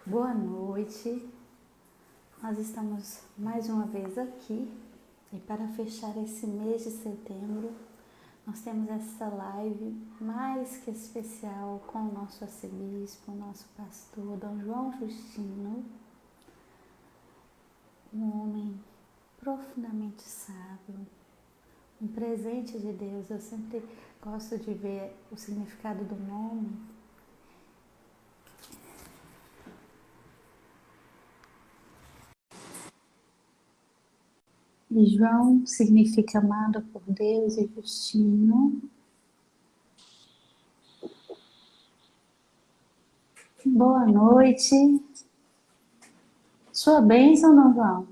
Boa noite, nós estamos mais uma vez aqui e para fechar esse mês de setembro, nós temos essa live mais que especial com o nosso arcebispo, o nosso pastor, Dom João Justino, um homem profundamente sábio, um presente de Deus. Eu sempre gosto de ver o significado do nome. E João significa amado por Deus e Justino. Boa noite. Sua bênção, Dom João.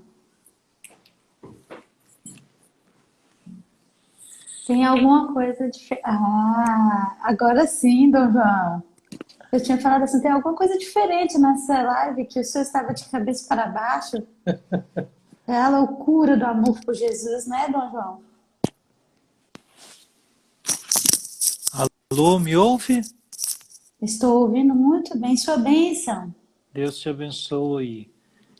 Tem alguma coisa diferente? Ah, agora sim, Dom João. Eu tinha falado assim, tem alguma coisa diferente nessa live, que o senhor estava de cabeça para baixo. É a loucura do amor por Jesus, né, Dom João? Alô, me ouve? Estou ouvindo muito bem. Sua bênção. Deus te abençoe.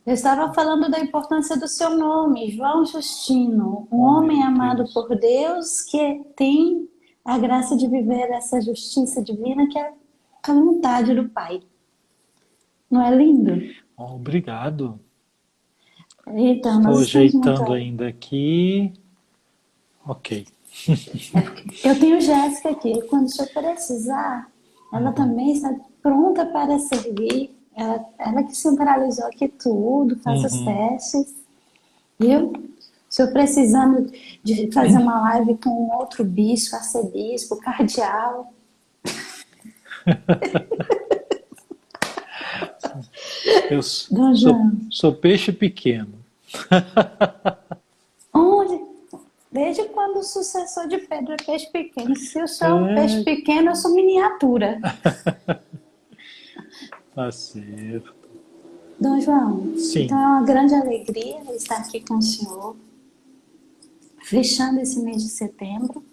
Eu estava falando da importância do seu nome, João Justino, um Oh, homem meu amado Deus. por Deus que tem a graça de viver essa justiça divina que é a vontade do Pai. Não é lindo? Oh, obrigado. Então, Estou nós estamos ajeitando montando. ainda aqui. Ok. Eu tenho Jéssica aqui, quando o senhor precisar, ela também está pronta para servir. Ela que centralizou aqui tudo, faz os Uhum. testes. Viu? Se eu precisando de fazer uma live com outro bispo, arcebispo, cardeal. Eu Dom sou, João, sou peixe pequeno. onde? Desde quando o sucessor de Pedro é peixe pequeno? Se eu sou peixe É, pequeno, eu sou miniatura. tá certo. Dom João, então Sim. é uma grande alegria estar aqui com o senhor, fechando esse mês de setembro,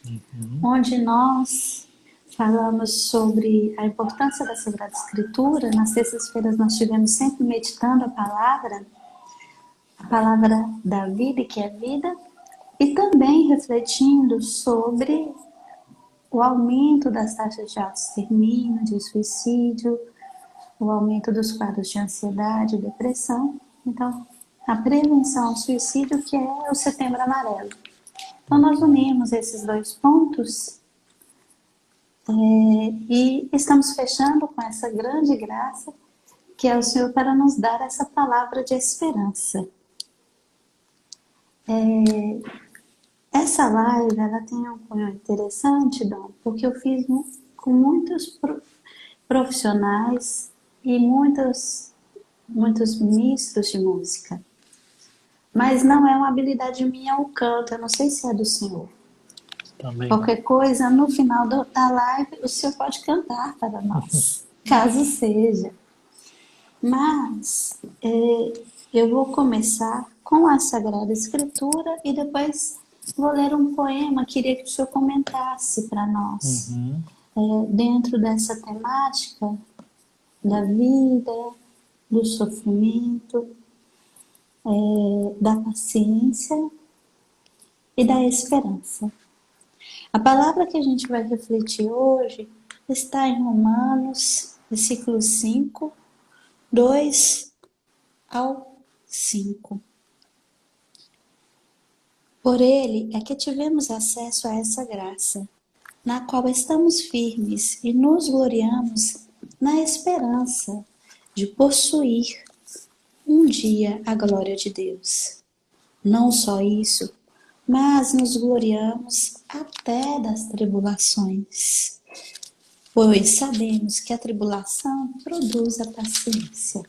Uhum. onde nós falamos sobre a importância da Sagrada Escritura. Nas sextas-feiras nós estivemos sempre meditando a palavra da vida, que é vida, e também refletindo sobre o aumento das taxas de autoextermínio, de suicídio, o aumento dos quadros de ansiedade e depressão. Então, a prevenção ao suicídio, que é o Setembro Amarelo. Então, nós Ok. unimos esses dois pontos e estamos fechando com essa grande graça que é o Senhor para nos dar essa palavra de esperança. Essa live, ela tem um cunho interessante, Dom, porque eu fiz com muitos profissionais e muitos ministros de música. Mas não é uma habilidade minha o canto, eu não sei se é do senhor. Também não. Qualquer coisa, no final da live, o senhor pode cantar para nós, caso seja. Mas eu vou começar com a Sagrada Escritura e depois vou ler um poema. Queria que o senhor comentasse para nós, Uhum. dentro dessa temática da vida, do sofrimento, da paciência e da esperança. A palavra que a gente vai refletir hoje está em Romanos, versículo 5, 2 ao 5. Por ele é que tivemos acesso a essa graça, na qual estamos firmes e nos gloriamos na esperança de possuir um dia a glória de Deus. Não só isso, mas nos gloriamos até das tribulações, pois sabemos que a tribulação produz a paciência.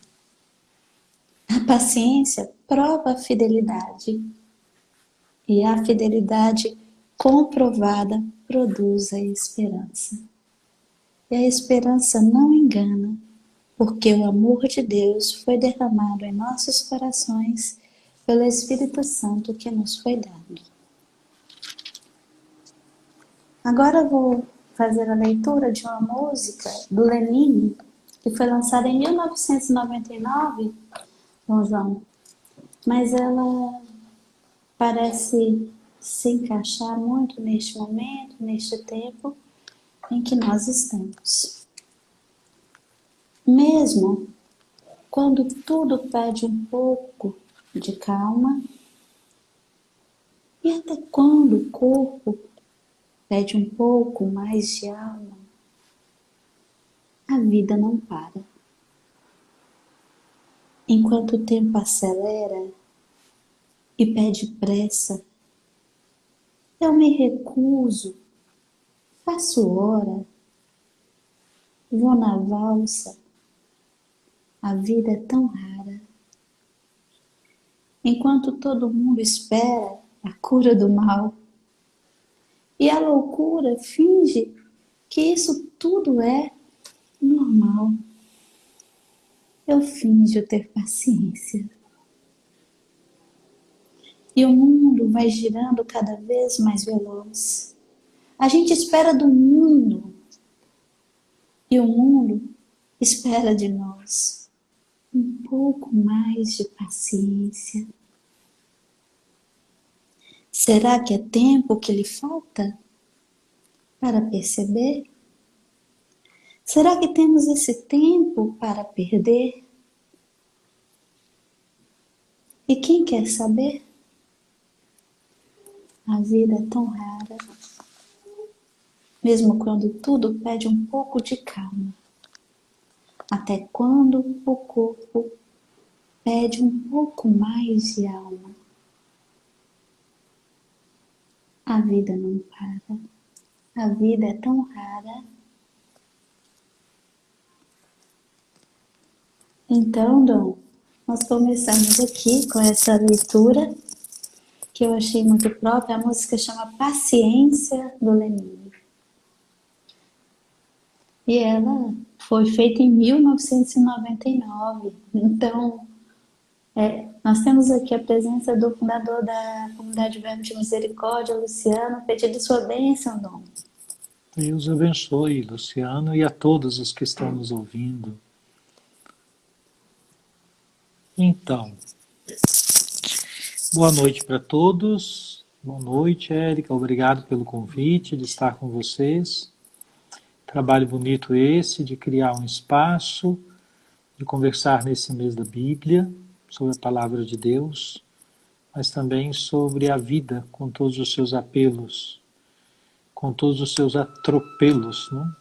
A paciência prova a fidelidade, e a fidelidade comprovada produz a esperança. E a esperança não engana, porque o amor de Deus foi derramado em nossos corações pelo Espírito Santo que nos foi dado. Agora eu vou fazer a leitura de uma música do Lenine, que foi lançada em 1999, Dom João, mas ela parece se encaixar muito neste momento, neste tempo em que nós estamos. Mesmo quando tudo pede um pouco de calma, e até quando o corpo pede um pouco mais de alma, a vida não para. Enquanto o tempo acelera e pede pressa, eu me recuso, faço hora, vou na valsa. A vida é tão rara. Enquanto todo mundo espera a cura do mal, e a loucura finge que isso tudo é normal. Eu finjo ter paciência. E o mundo vai girando cada vez mais veloz. A gente espera do mundo. E o mundo espera de nós um pouco mais de paciência. Será que é tempo que lhe falta para perceber? Será que temos esse tempo para perder? E quem quer saber? A vida é tão rara, mesmo quando tudo pede um pouco de calma. Até quando o corpo pede um pouco mais de alma. A vida não para. A vida é tão rara. Então, Dom, nós começamos aqui com essa leitura que eu achei muito própria. A música chama Paciência, do Lenine. E ela foi feita em 1999. Então, nós temos aqui a presença do fundador da Comunidade Verbo de Misericórdia, Luciano. Pedindo sua bênção, Dom. Deus abençoe, Luciano, e a todos os que estão nos ouvindo. Então, boa noite para todos. Boa noite, Érica. Obrigado pelo convite de estar com vocês. Trabalho bonito esse de criar um espaço, de conversar nesse mês da Bíblia, sobre a Palavra de Deus, mas também sobre a vida com todos os seus apelos, com todos os seus atropelos, né?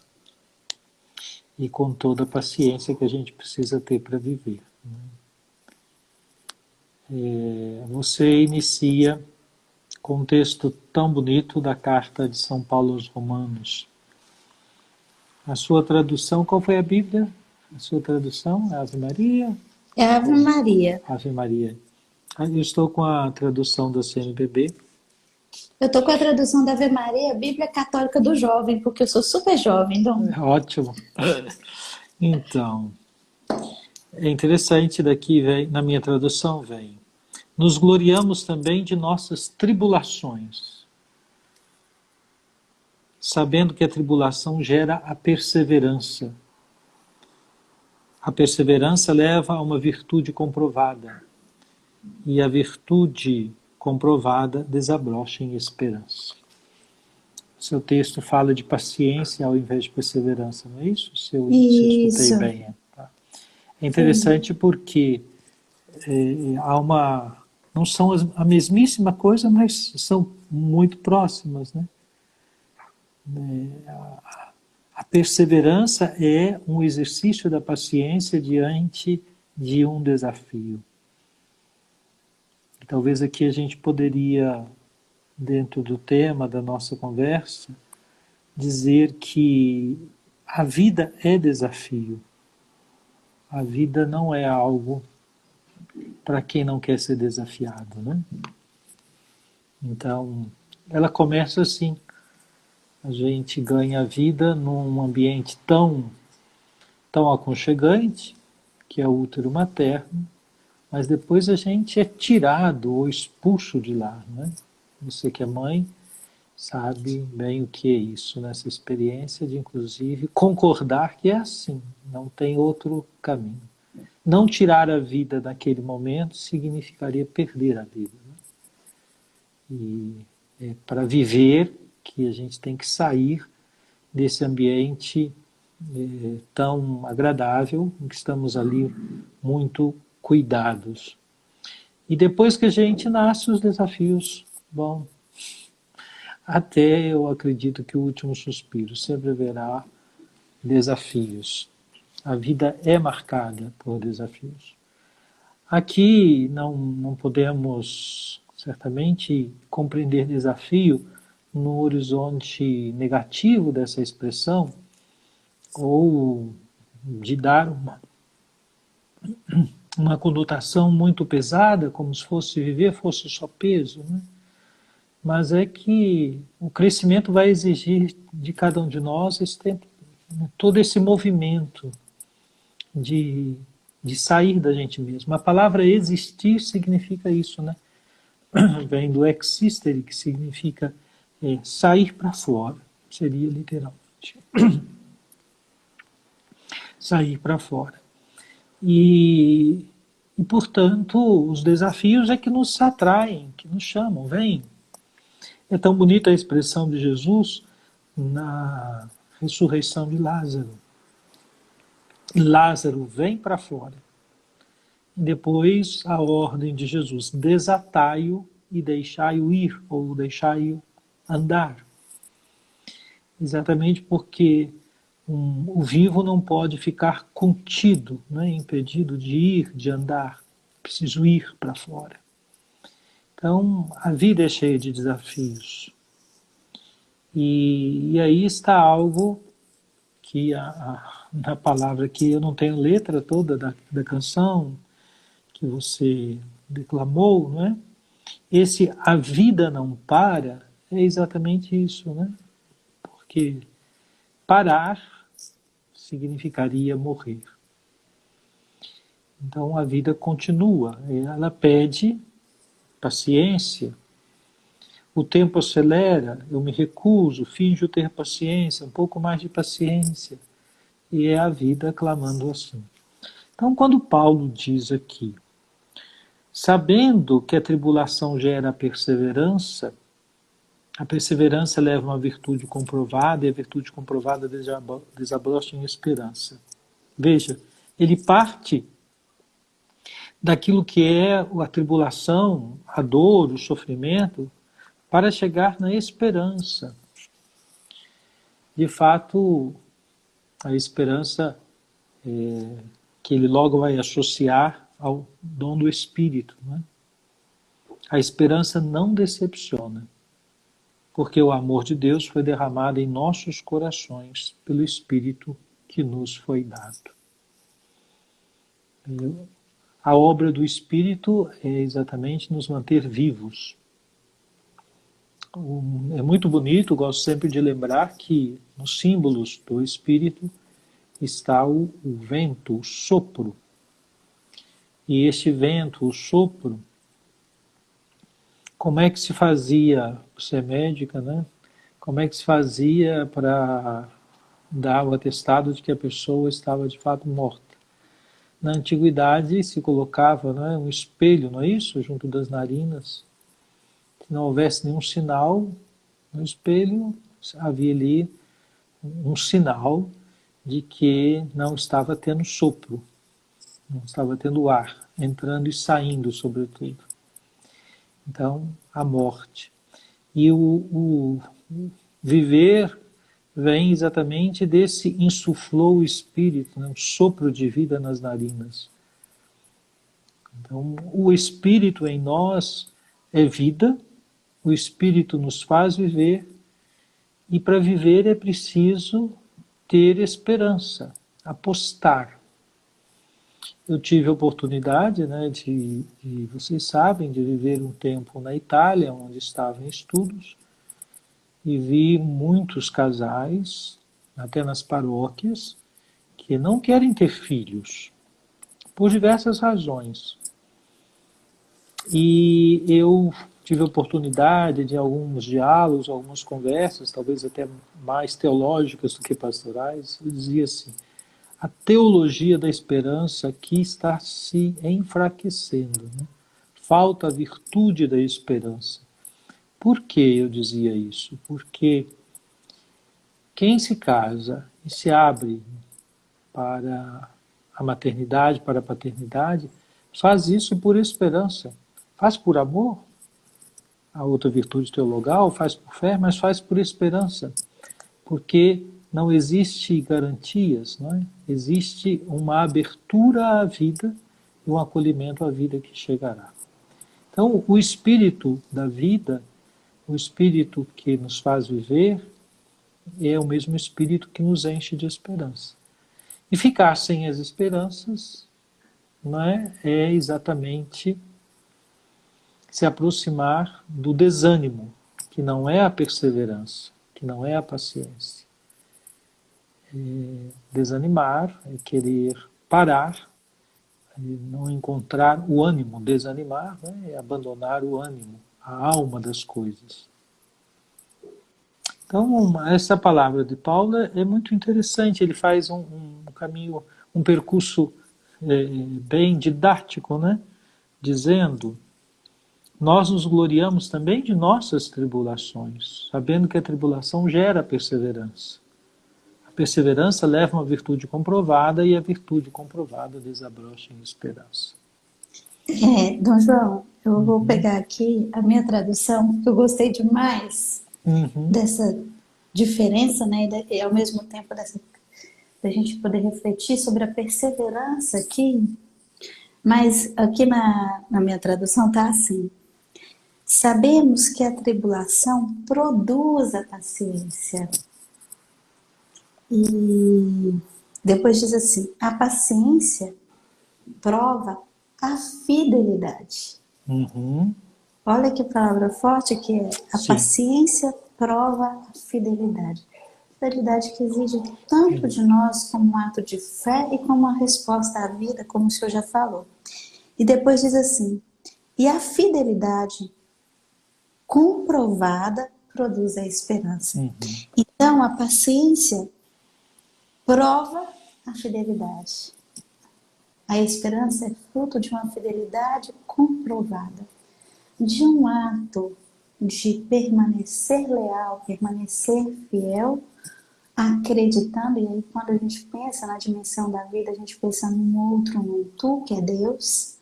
E com toda a paciência que a gente precisa ter para viver. Você inicia com um texto tão bonito da carta de São Paulo aos Romanos. A sua tradução, qual foi a Bíblia? A sua tradução é Ave Maria? É Ave Maria. Ave Maria. Eu estou com a tradução da CNBB. Eu estou com a tradução da Ave Maria, Bíblia Católica do Jovem, porque eu sou super jovem, Dom. Ótimo. Então, é interessante, daqui vem, na minha tradução vem: nos gloriamos também de nossas tribulações, sabendo que a tribulação gera a perseverança. A perseverança leva a uma virtude comprovada, e a virtude comprovada desabrocha em esperança. Seu texto fala de paciência ao invés de perseverança, não é isso? Se eu escutei bem. Tá? É interessante porque há uma... não são a mesmíssima coisa, mas são muito próximas, né? A perseverança é um exercício da paciência diante de um desafio. E talvez aqui a gente poderia, dentro do tema da nossa conversa, dizer que a vida é desafio. A vida não é algo para quem não quer ser desafiado, né? Então, ela começa assim. A gente ganha a vida num ambiente tão aconchegante, que é o útero materno, mas depois a gente é tirado ou expulso de lá, né? Você que é mãe, sabe bem o que é isso, nessa experiência de, inclusive, concordar que é assim, não tem outro caminho. Não tirar a vida naquele momento significaria perder a vida. Né? E é para viver que a gente tem que sair desse ambiente tão agradável, em que estamos ali muito cuidados. E depois que a gente nasce, os desafios vão até, eu acredito que o último suspiro. Sempre haverá desafios. A vida é marcada por desafios. Aqui não podemos, certamente, compreender desafio no horizonte negativo dessa expressão, ou de dar uma conotação muito pesada, como se fosse viver fosse só peso, né? Mas é que o crescimento vai exigir de cada um de nós esse tempo, todo esse movimento de sair da gente mesmo. A palavra existir significa isso, né? Vem do existere, que significa sair para fora, seria literalmente. Sair para fora. E, portanto, os desafios é que nos atraem, que nos chamam, vem. É tão bonita a expressão de Jesus na ressurreição de Lázaro. Lázaro, vem para fora. E depois a ordem de Jesus, desatai-o e deixai-o ir, ou deixai-o andar. Exatamente porque o vivo não pode ficar contido, né, impedido de ir, de andar. Preciso ir para fora. Então, a vida é cheia de desafios. E aí está algo que na palavra que eu não tenho letra toda da canção que você declamou, não é? Esse a vida não para é exatamente isso, né? Porque parar significaria morrer. Então a vida continua, ela pede paciência. O tempo acelera, eu me recuso, finjo ter paciência, um pouco mais de paciência. E é a vida clamando assim. Então, quando Paulo diz aqui, sabendo que a tribulação gera a perseverança leva a uma virtude comprovada, e a virtude comprovada desabrocha em esperança. Veja, ele parte daquilo que é a tribulação, a dor, o sofrimento, para chegar na esperança. De fato, a esperança que ele logo vai associar ao dom do Espírito. Né? A esperança não decepciona, porque o amor de Deus foi derramado em nossos corações pelo Espírito que nos foi dado. A obra do Espírito é exatamente nos manter vivos. É muito bonito, gosto sempre de lembrar que nos símbolos do Espírito está o vento, o sopro. E este vento, o sopro, como é que se fazia, você é médica, né? Como é que se fazia para dar o atestado de que a pessoa estava de fato morta? Na antiguidade se colocava, né, um espelho, não é isso? Junto das narinas. Se não houvesse nenhum sinal no espelho, havia ali um sinal de que não estava tendo sopro, não estava tendo ar, entrando e saindo, sobretudo. Então, a morte. E o viver vem exatamente desse insuflou o espírito, né? Um sopro de vida nas narinas. Então, o espírito em nós é vida, o espírito nos faz viver, e para viver é preciso ter esperança, apostar. Eu tive a oportunidade, né, vocês sabem, de viver um tempo na Itália, onde estava em estudos, e vi muitos casais, até nas paróquias, que não querem ter filhos, por diversas razões. E eu tive a oportunidade de alguns diálogos, algumas conversas, talvez até mais teológicas do que pastorais. Eu dizia assim: a teologia da esperança aqui está se enfraquecendo, né? Falta a virtude da esperança. Por que eu dizia isso? Porque quem se casa e se abre para a maternidade, para a paternidade, faz isso por esperança. Faz por amor, a outra virtude teologal, faz por fé, mas faz por esperança. Porque não existe garantias, não é? Existe uma abertura à vida e um acolhimento à vida que chegará. Então, o espírito da vida, o espírito que nos faz viver, é o mesmo espírito que nos enche de esperança. E ficar sem as esperanças, não é exatamente se aproximar do desânimo, que não é a perseverança, que não é a paciência. Desanimar é querer parar, não encontrar o ânimo. Desanimar, né, é abandonar o ânimo, a alma das coisas. Então, essa palavra de Paulo é muito interessante. Ele faz um caminho, um percurso bem didático, né? Dizendo: nós nos gloriamos também de nossas tribulações, sabendo que a tribulação gera perseverança. A perseverança leva a uma virtude comprovada e a virtude comprovada desabrocha em esperança. Dom João, eu vou pegar aqui a minha tradução, que eu gostei demais dessa diferença, né, e ao mesmo tempo da gente poder refletir sobre a perseverança aqui. Mas aqui na minha tradução está assim: sabemos que a tribulação produz a paciência. E depois diz assim: a paciência prova a fidelidade. Olha que palavra forte que é. A paciência prova a fidelidade. Fidelidade que exige tanto de nós como um ato de fé e como uma resposta à vida, como o senhor já falou. E depois diz assim: e a fidelidade comprovada produz a esperança. Então, a paciência prova a fidelidade. A esperança é fruto de uma fidelidade comprovada, de um ato de permanecer leal, permanecer fiel, acreditando. E aí, quando a gente pensa na dimensão da vida, a gente pensa num outro, num tu, que é Deus.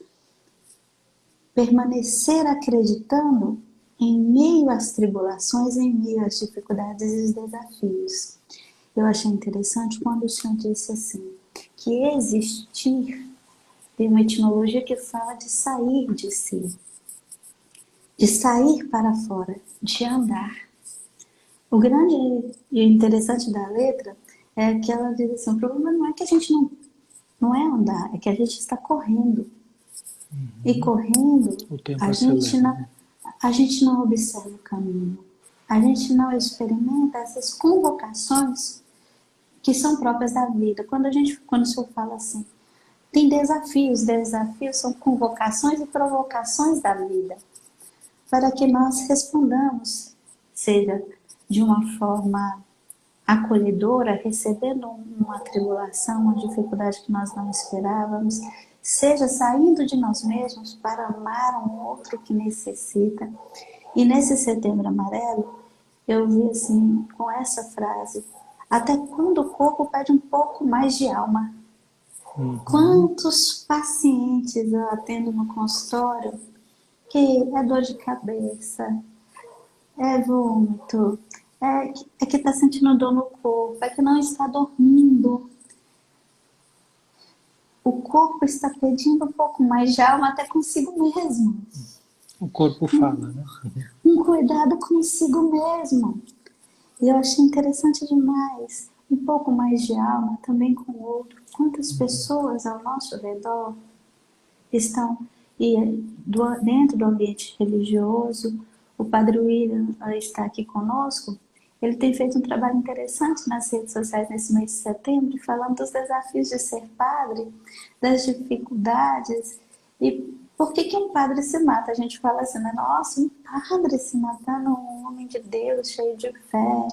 Permanecer acreditando em meio às tribulações, em meio às dificuldades e os desafios. Eu achei interessante quando o senhor disse assim, que existir tem uma etimologia que fala de sair de si, de sair para fora, de andar. O grande e interessante da letra é que ela diz assim: o problema não é que a gente não é andar, é que a gente está correndo. E correndo, a gente não observa o caminho. A gente não experimenta essas convocações que são próprias da vida. Quando o senhor fala assim, tem desafios são convocações e provocações da vida, para que nós respondamos, seja de uma forma acolhedora, recebendo uma tribulação, uma dificuldade que nós não esperávamos, seja saindo de nós mesmos para amar um outro que necessita. E nesse Setembro Amarelo, eu vi assim, com essa frase: até quando o corpo pede um pouco mais de alma? Quantos pacientes eu atendo no consultório que é dor de cabeça, é vômito, é que está sentindo dor no corpo, é que não está dormindo. O corpo está pedindo um pouco mais de alma até consigo mesmo. O corpo fala, né? Um cuidado consigo mesmo. E eu achei interessante demais. Um pouco mais de alma também com o outro. Quantas pessoas ao nosso redor estão dentro do ambiente religioso. O Padre William está aqui conosco. Ele tem feito um trabalho interessante nas redes sociais nesse mês de setembro, falando dos desafios de ser padre, das dificuldades. E Por que que um padre se mata? A gente fala assim, né? Nossa, um padre se matando, um homem de Deus, cheio de fé.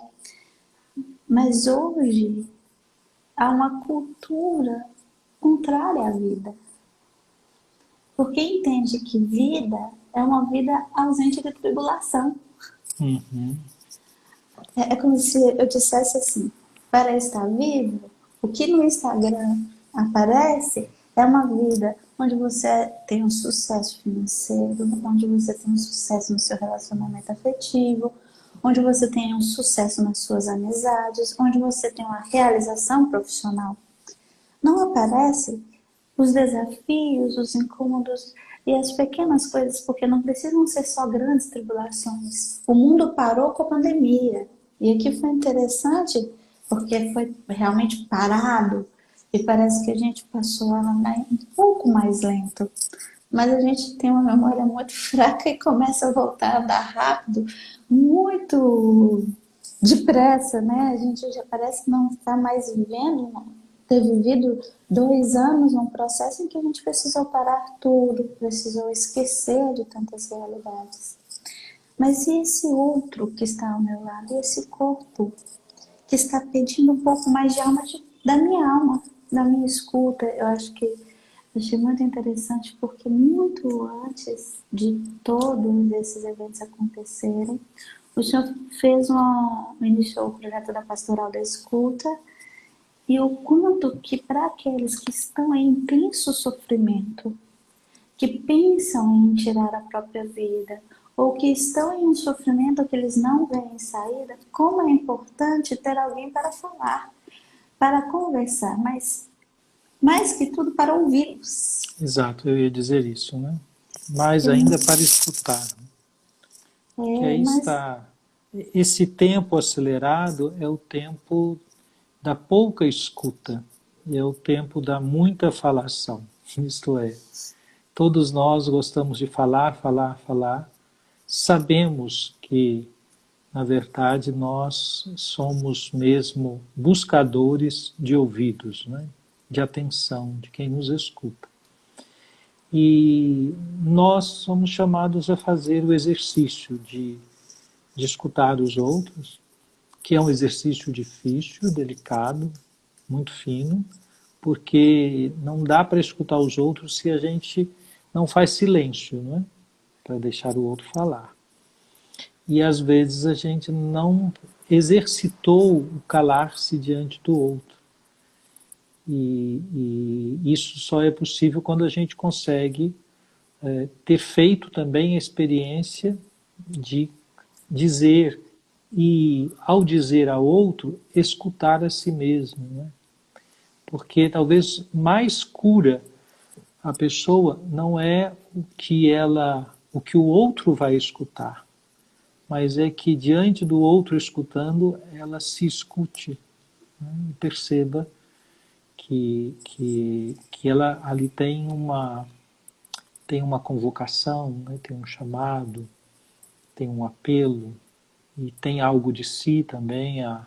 Mas hoje há uma cultura contrária à vida. Porque entende que vida é uma vida ausente de tribulação. Uhum. É como se eu dissesse assim, para estar vivo, o que no Instagram aparece é uma vida onde você tem um sucesso financeiro, onde você tem um sucesso no seu relacionamento afetivo, onde você tem um sucesso nas suas amizades, onde você tem uma realização profissional. Não aparece os desafios, os incômodos e as pequenas coisas, porque não precisam ser só grandes tribulações. O mundo parou com a pandemia. E aqui foi interessante, porque foi realmente parado. E parece que a gente passou a andar um pouco mais lento. Mas a gente tem uma memória muito fraca e começa a voltar a andar rápido, muito depressa, né? A gente já parece que não está mais vivendo, ter vivido 2 anos num processo em que a gente precisou parar tudo, precisou esquecer de tantas realidades. Mas e esse outro que está ao meu lado? E esse corpo que está pedindo um pouco mais de alma, da minha escuta? Eu acho que achei muito interessante porque muito antes de todos esses eventos acontecerem, o senhor iniciou o projeto da Pastoral da Escuta, e o quanto que para aqueles que estão em intenso sofrimento, que pensam em tirar a própria vida, ou que estão em um sofrimento que eles não veem saída, como é importante ter alguém para falar, para conversar, mas mais que tudo para ouvi-los. Exato, eu ia dizer isso, né? Mais ainda para escutar. Que aí Mas está. Esse tempo acelerado é o tempo da pouca escuta, e é o tempo da muita falação. Isto é, todos nós gostamos de falar, falar, falar. Sabemos que, na verdade, nós somos mesmo buscadores de ouvidos, né? De atenção, de quem nos escuta. E nós somos chamados a fazer o exercício de escutar os outros, que é um exercício difícil, delicado, muito fino, porque não dá para escutar os outros se a gente não faz silêncio, não é? Para deixar o outro falar. E às vezes a gente não exercitou o calar-se diante do outro. E isso só é possível quando a gente consegue ter feito também a experiência de dizer e, ao dizer a outro, escutar a si mesmo, né? Porque talvez mais cura a pessoa não é o que o outro vai escutar, mas é que diante do outro escutando, ela se escute, né? E perceba que ela ali tem uma convocação, né? Tem um chamado, tem um apelo e tem algo de si também a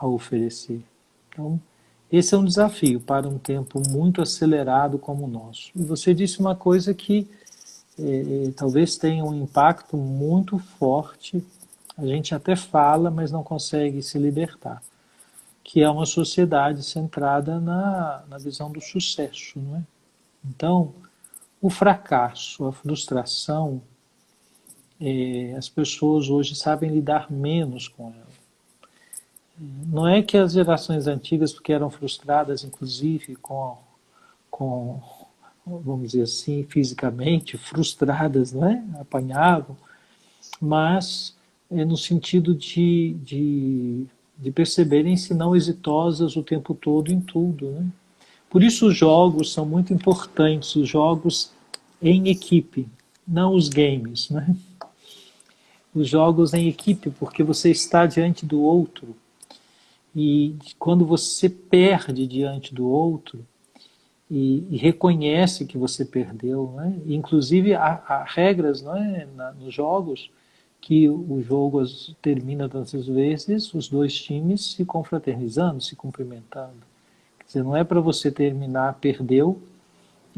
oferecer. Então, esse é um desafio para um tempo muito acelerado como o nosso. E você disse uma coisa que talvez tenha um impacto muito forte, a gente até fala, mas não consegue se libertar, que é uma sociedade centrada na visão do sucesso, não é? Então, o fracasso, a frustração, as pessoas hoje sabem lidar menos com ela. Não é que as gerações antigas, porque eram frustradas, inclusive, com vamos dizer assim, fisicamente, frustradas, não é? Apanhavam, mas no sentido de perceberem-se não exitosas o tempo todo em tudo, né? Por isso os jogos são muito importantes, os jogos em equipe, não os games, né? Os jogos em equipe, porque você está diante do outro, e quando você perde diante do outro e reconhece que você perdeu, né? Inclusive há regras, não é, nos jogos, que o jogo termina tantas vezes os dois times se confraternizando, se cumprimentando. Quer dizer, não é para você terminar, perdeu,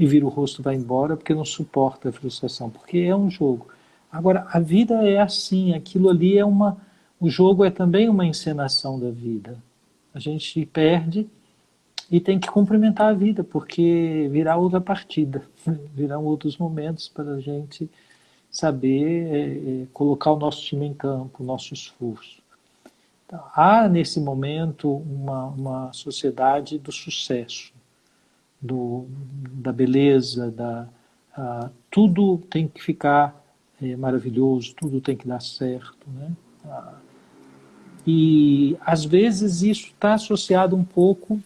e vira o rosto e vai embora porque não suporta a frustração, porque é um jogo. Agora, a vida é assim, aquilo ali é uma... O jogo é também uma encenação da vida. A gente perde e tem que cumprimentar a vida, porque virá outra partida, virão outros momentos para a gente saber colocar o nosso time em campo, o nosso esforço. Então, há nesse momento uma sociedade do sucesso, da beleza, tudo tem que ficar maravilhoso, tudo tem que dar certo, né? E às vezes isso está associado um pouco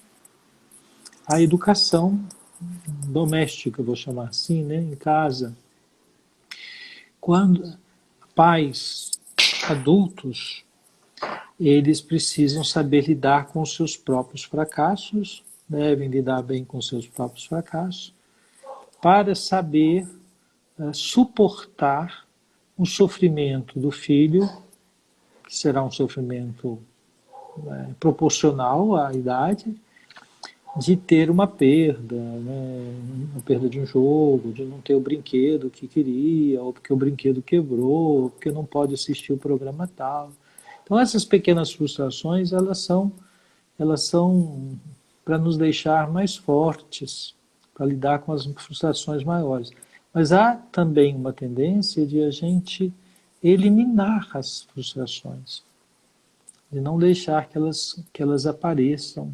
à educação doméstica, vou chamar assim, né? Em casa. Quando pais adultos, eles precisam saber lidar com os seus próprios fracassos, devem lidar bem com os seus próprios fracassos, para saber suportar o sofrimento do filho, que será um sofrimento proporcional à idade, de ter uma perda, né? Uma perda de um jogo, de não ter o brinquedo que queria, ou porque o brinquedo quebrou, ou porque não pode assistir o programa tal. Então essas pequenas frustrações, elas são para nos deixar mais fortes, para lidar com as frustrações maiores. Mas há também uma tendência de a gente eliminar as frustrações, de não deixar que elas apareçam.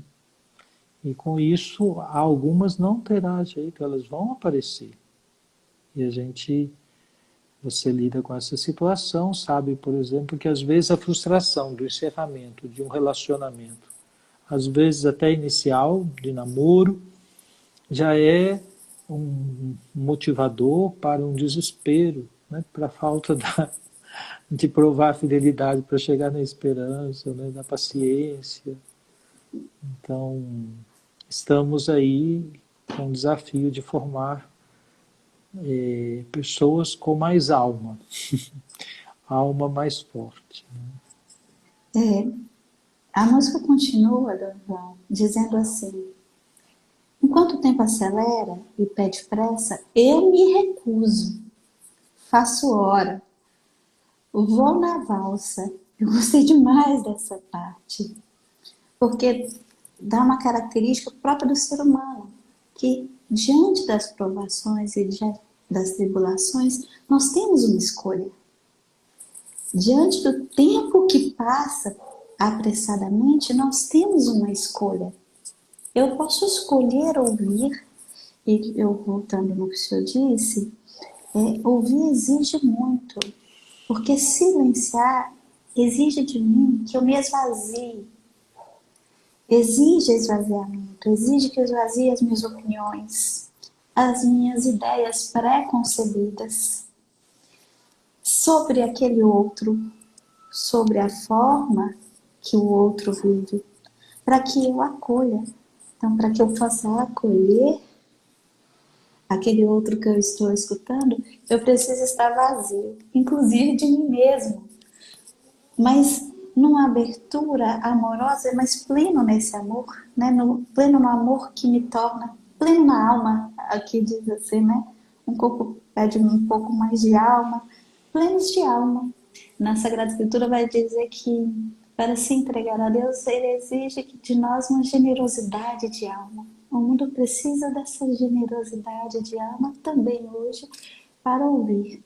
E com isso, algumas não terá jeito, elas vão aparecer. E você lida com essa situação, sabe, por exemplo, que às vezes a frustração do encerramento de um relacionamento, às vezes até inicial, de namoro, já é um motivador para um desespero, né, para a falta de provar a fidelidade para chegar na esperança, né, da paciência. Então, estamos aí com o desafio de formar pessoas com mais alma, alma mais forte. A música continua, Dom João, dizendo assim: enquanto o tempo acelera e pede pressa, eu me recuso, faço hora, vou na valsa. Eu gostei demais dessa parte, porque dá uma característica própria do ser humano, que diante das provações e das tribulações, nós temos uma escolha. Diante do tempo que passa apressadamente, nós temos uma escolha. Eu posso escolher ouvir, e eu voltando no que o senhor disse, ouvir exige muito, porque silenciar exige de mim que eu me esvazie. Exige esvaziamento, exige que eu esvazie as minhas opiniões, as minhas ideias pré-concebidas sobre aquele outro, sobre a forma que o outro vive, para que eu acolha. Então, para que eu possa acolher aquele outro que eu estou escutando, eu preciso estar vazio, inclusive de mim mesmo. Mas numa abertura amorosa, mas pleno nesse amor, né? Pleno no amor que me torna, pleno na alma, aqui diz assim, né? Um corpo pede um pouco mais de alma, plenos de alma. Na Sagrada Escritura vai dizer que para se entregar a Deus, Ele exige de nós uma generosidade de alma. O mundo precisa dessa generosidade de alma também hoje para ouvir.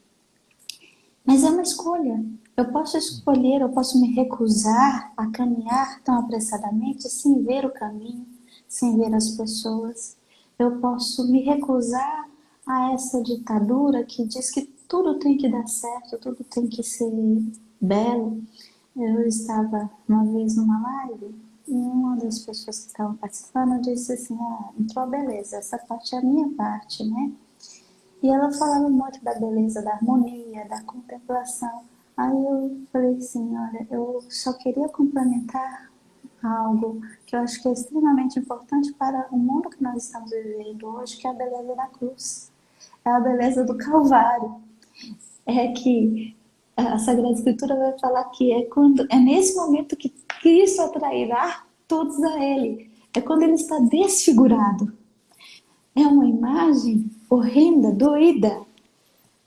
Mas é uma escolha. Eu posso escolher, eu posso me recusar a caminhar tão apressadamente sem ver o caminho, sem ver as pessoas. Eu posso me recusar a essa ditadura que diz que tudo tem que dar certo, tudo tem que ser belo. Eu estava uma vez numa live e uma das pessoas que estavam participando disse assim: entrou a beleza, essa parte é a minha parte, né? E ela falava muito da beleza, da harmonia, da contemplação. Aí eu falei assim, olha, eu só queria complementar algo que eu acho que é extremamente importante para o mundo que nós estamos vivendo hoje, que é a beleza da cruz. É a beleza do Calvário. É que a Sagrada Escritura vai falar que é nesse momento que Cristo atrairá todos a Ele. É quando Ele está desfigurado. É uma imagem horrenda, doída,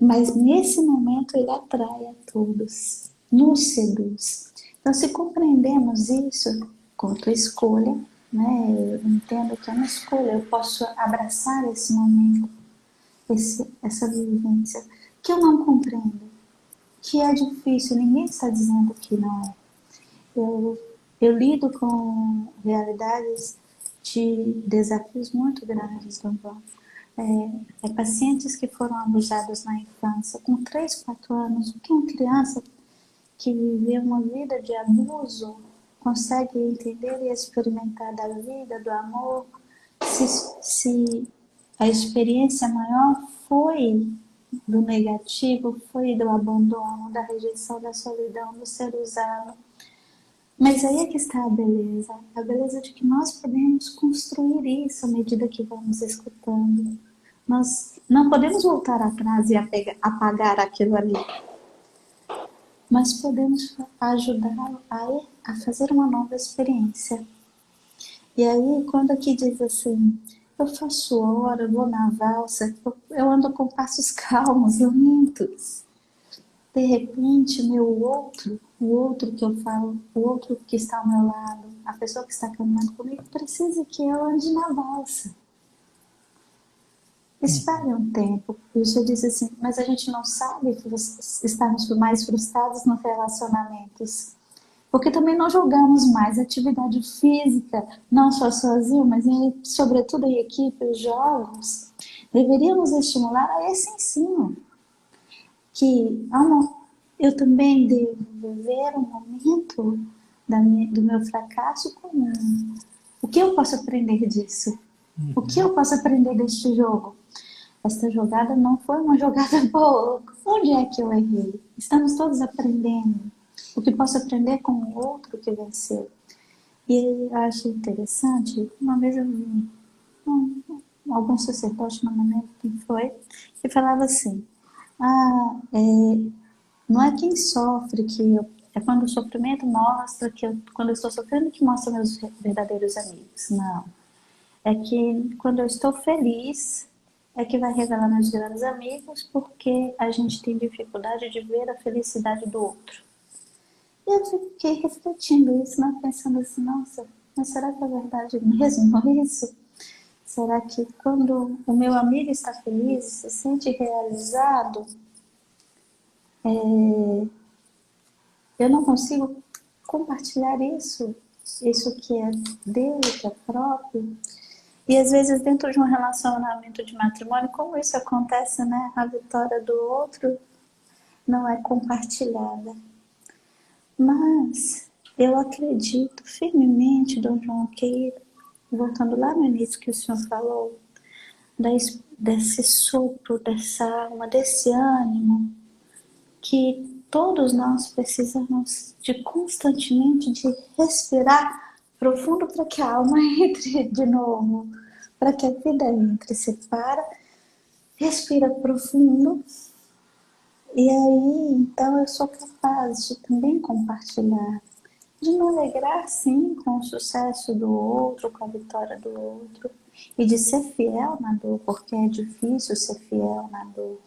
mas nesse momento ele atrai a todos, nos seduz. Então, se compreendemos isso quanto escolha, né? Eu entendo que é uma escolha, eu posso abraçar esse momento, essa vivência, que eu não compreendo, que é difícil, ninguém está dizendo que não é. Eu lido com realidades de desafios muito grandes, Dom João. Pacientes que foram abusados na infância, com 3, 4 anos, o que uma criança que viveu uma vida de abuso consegue entender e experimentar da vida, do amor, se a experiência maior foi do negativo, foi do abandono, da rejeição, da solidão, do ser usado. Mas aí é que está a beleza de que nós podemos construir isso à medida que vamos escutando. Nós não podemos voltar atrás e apagar aquilo ali, mas podemos ajudá-lo a fazer uma nova experiência. E aí, quando aqui diz assim, eu faço hora, eu vou na valsa, eu ando com passos calmos, lentos. De repente, o outro que eu falo, o outro que está ao meu lado, a pessoa que está caminhando comigo, precisa que eu ande na valsa. Espere um tempo. E o senhor diz assim, mas a gente não sabe que estamos mais frustrados nos relacionamentos. Porque também não jogamos mais atividade física, não só sozinho, mas sobretudo em equipe, os jogos. Deveríamos estimular a esse ensino. Que eu também devo viver um momento do meu fracasso comum. O que eu posso aprender disso? O que eu posso aprender deste jogo? Esta jogada não foi uma jogada boa. Onde é que eu errei? Estamos todos aprendendo. O que posso aprender com o outro que venceu? E eu acho interessante, uma vez eu vi algum sacerdote, não me lembro quem foi, que falava assim, não é quem sofre é quando o sofrimento mostra quando eu estou sofrendo que mostra meus verdadeiros amigos. Não. É que quando eu estou feliz é que vai revelar meus grandes amigos, porque a gente tem dificuldade de ver a felicidade do outro. E eu fiquei refletindo isso, né? Pensando assim, nossa, mas será que é verdade mesmo isso? Será que quando o meu amigo está feliz, se sente realizado, eu não consigo compartilhar isso que é dele, que é próprio? E às vezes dentro de um relacionamento de matrimônio, como isso acontece, né? A vitória do outro não é compartilhada. Mas eu acredito firmemente, Dom João, que, voltando lá no início que o senhor falou, desse sopro, dessa alma, desse ânimo, que todos nós precisamos de constantemente de respirar profundo para que a alma entre de novo, para que a vida entre. Se para, respira profundo, e aí então eu sou capaz de também compartilhar, de me alegrar sim com o sucesso do outro, com a vitória do outro, e de ser fiel na dor, porque é difícil ser fiel na dor,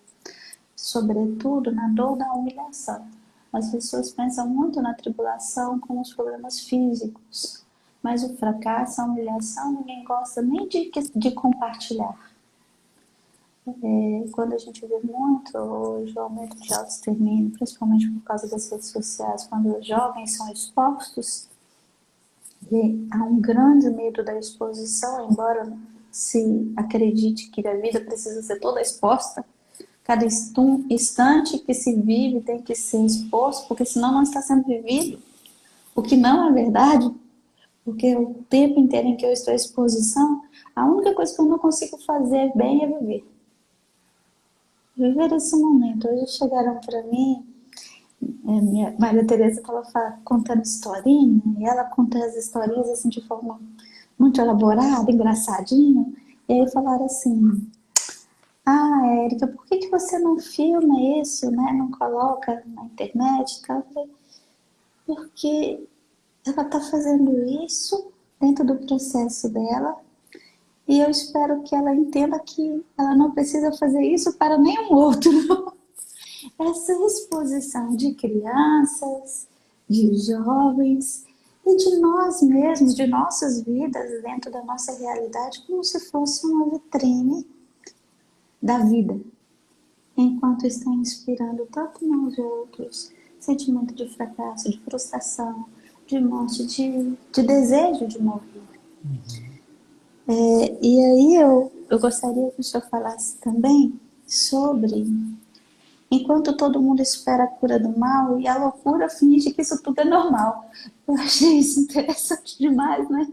sobretudo na dor da humilhação. As pessoas pensam muito na tribulação como os problemas físicos, mas o fracasso, a humilhação, ninguém gosta nem de compartilhar. Quando a gente vê muito hoje o aumento de autoextermínio, principalmente por causa das redes sociais, quando os jovens são expostos, e há um grande medo da exposição, embora se acredite que a vida precisa ser toda exposta, cada instante que se vive tem que ser exposto, porque senão não está sendo vivido, o que não é verdade, porque o tempo inteiro em que eu estou à exposição, a única coisa que eu não consigo fazer bem é viver. Viver esse momento. Hoje chegaram para mim, minha Maria Tereza estava contando historinha, e ela conta as historinhas assim de forma muito elaborada, engraçadinha, e aí falaram assim, Érica, por que você não filma isso, né? Não coloca na internet e tal? Porque ela está fazendo isso dentro do processo dela, E eu espero que ela entenda que ela não precisa fazer isso para nenhum outro. Essa exposição de crianças, de jovens e de nós mesmos, de nossas vidas dentro da nossa realidade, como se fosse uma vitrine da vida, enquanto está inspirando tanto nos outros sentimento de fracasso, de frustração, de morte, de desejo de morrer. E aí eu gostaria que o senhor falasse também sobre enquanto todo mundo espera a cura do mal e a loucura finge que isso tudo é normal. Eu achei isso interessante demais, né?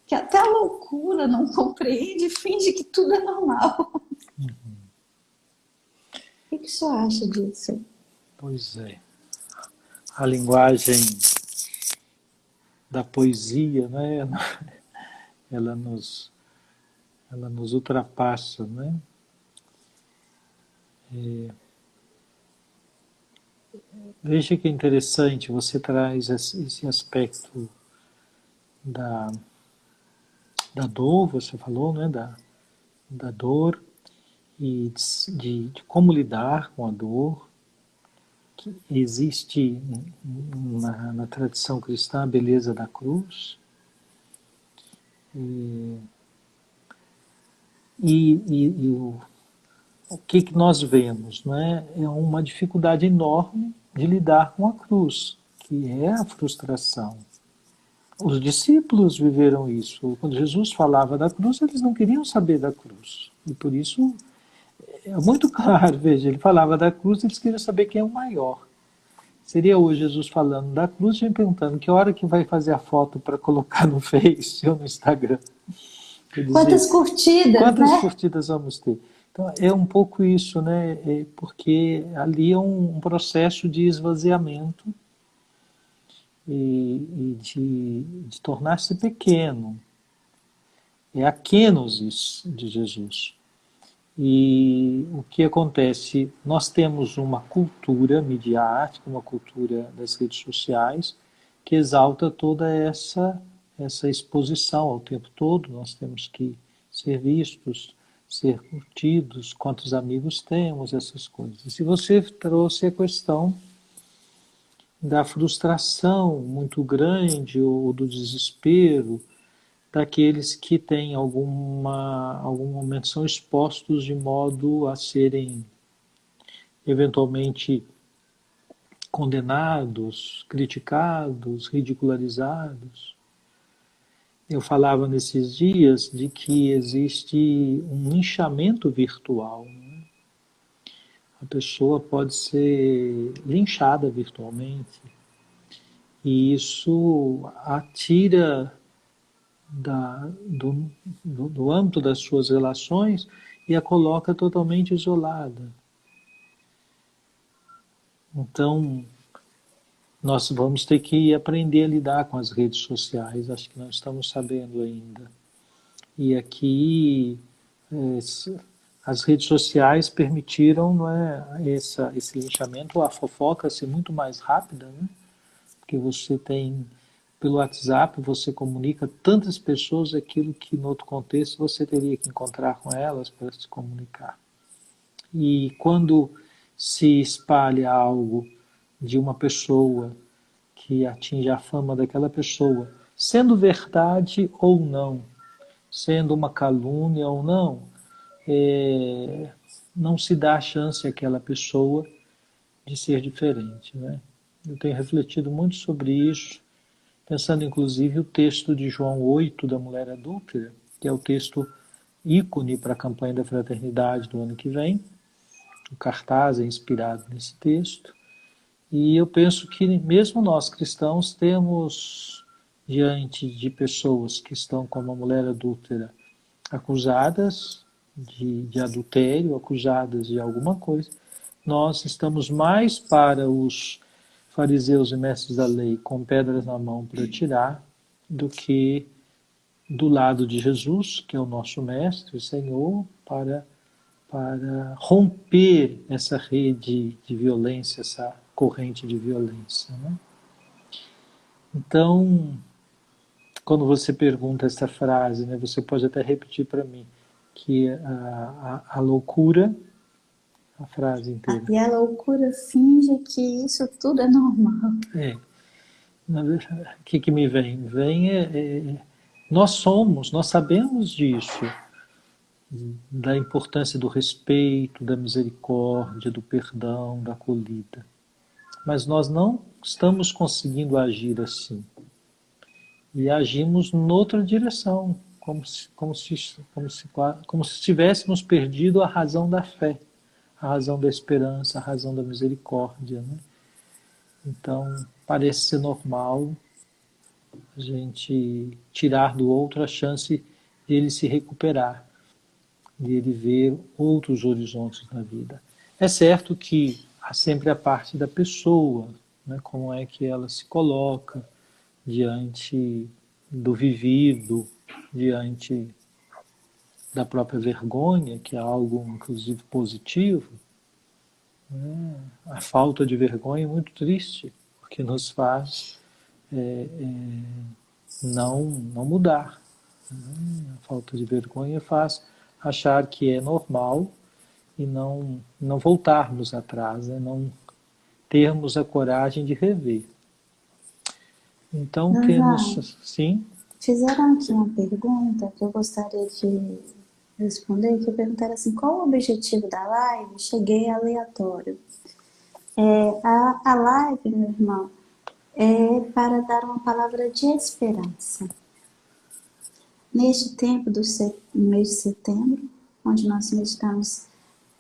Que até a loucura não compreende e finge que tudo é normal. O que o senhor acha disso? Pois é. A linguagem da poesia, né? ela, nos, ela nos ultrapassa, né? Veja que interessante, você traz esse aspecto da, da dor, você falou, né? Da dor e de como lidar com a dor. Que existe na tradição cristã a beleza da cruz. E o que nós vemos, não é? É uma dificuldade enorme de lidar com a cruz, que é a frustração. Os discípulos viveram isso. Quando Jesus falava da cruz, eles não queriam saber da cruz. E por isso é muito claro, veja, ele falava da cruz, eles queriam saber quem é o maior. Seria hoje Jesus falando da cruz e me perguntando que hora que vai fazer a foto para colocar no Face ou no Instagram. Quer dizer, Quantas curtidas, quantas né? curtidas vamos ter? Então, é um pouco isso, né? Porque ali é um processo de esvaziamento e de tornar-se pequeno. É a kenosis de Jesus. E o que acontece? Nós temos uma cultura midiática, uma cultura das redes sociais, que exalta toda essa exposição ao tempo todo. Nós temos que ser vistos, ser curtidos, quantos amigos temos, essas coisas. E se você trouxe a questão da frustração muito grande ou do desespero, daqueles que têm algum momento são expostos de modo a serem eventualmente condenados, criticados, ridicularizados. Eu falava nesses dias de que existe um linchamento virtual. A pessoa pode ser linchada virtualmente e isso atira do âmbito das suas relações e a coloca totalmente isolada. Então, nós vamos ter que aprender a lidar com as redes sociais, acho que não estamos sabendo ainda. E aqui, as redes sociais permitiram, não é, esse linchamento, a fofoca ser muito mais rápida, né? Porque você tem, pelo WhatsApp, você comunica tantas pessoas aquilo que, no outro contexto, você teria que encontrar com elas para se comunicar. E quando se espalha algo de uma pessoa que atinge a fama daquela pessoa, sendo verdade ou não, sendo uma calúnia ou não, não se dá a chance àquela pessoa de ser diferente, né? Eu tenho refletido muito sobre isso, pensando inclusive o texto de João 8, da mulher adúltera, que é o texto ícone para a campanha da fraternidade do ano que vem. O cartaz é inspirado nesse texto. E eu penso que mesmo nós cristãos temos diante de pessoas que estão como a mulher adúltera acusadas de adultério, acusadas de alguma coisa, nós estamos mais para os fariseus e mestres da lei com pedras na mão para tirar do que do lado de Jesus, que é o nosso mestre, o Senhor, para romper essa rede de violência, essa corrente de violência, né? Então, quando você pergunta essa frase, né, você pode até repetir para mim, que a loucura, a frase inteira, E a loucura finge que isso tudo é normal. é, o que me vem? Nós sabemos disso, da importância do respeito, da misericórdia, do perdão, da acolhida. Mas nós não estamos conseguindo agir assim. E agimos noutra direção, como se tivéssemos perdido a razão da fé, a razão da esperança, a razão da misericórdia. Né? Então, parece ser normal a gente tirar do outro a chance de ele se recuperar, de ele ver outros horizontes na vida. É certo que há sempre a parte da pessoa, né? Como é que ela se coloca diante do vivido, diante da própria vergonha, que é algo inclusive positivo. Né? A falta de vergonha é muito triste, porque nos faz não mudar. Né? A falta de vergonha faz achar que é normal e não voltarmos atrás, né? Não termos a coragem de rever. Então João, temos, sim, fizeram aqui uma pergunta que eu gostaria de responder, que perguntaram assim, qual o objetivo da live? Cheguei aleatório. A live, meu irmão, é para dar uma palavra de esperança. Neste tempo do mês de setembro, onde nós meditamos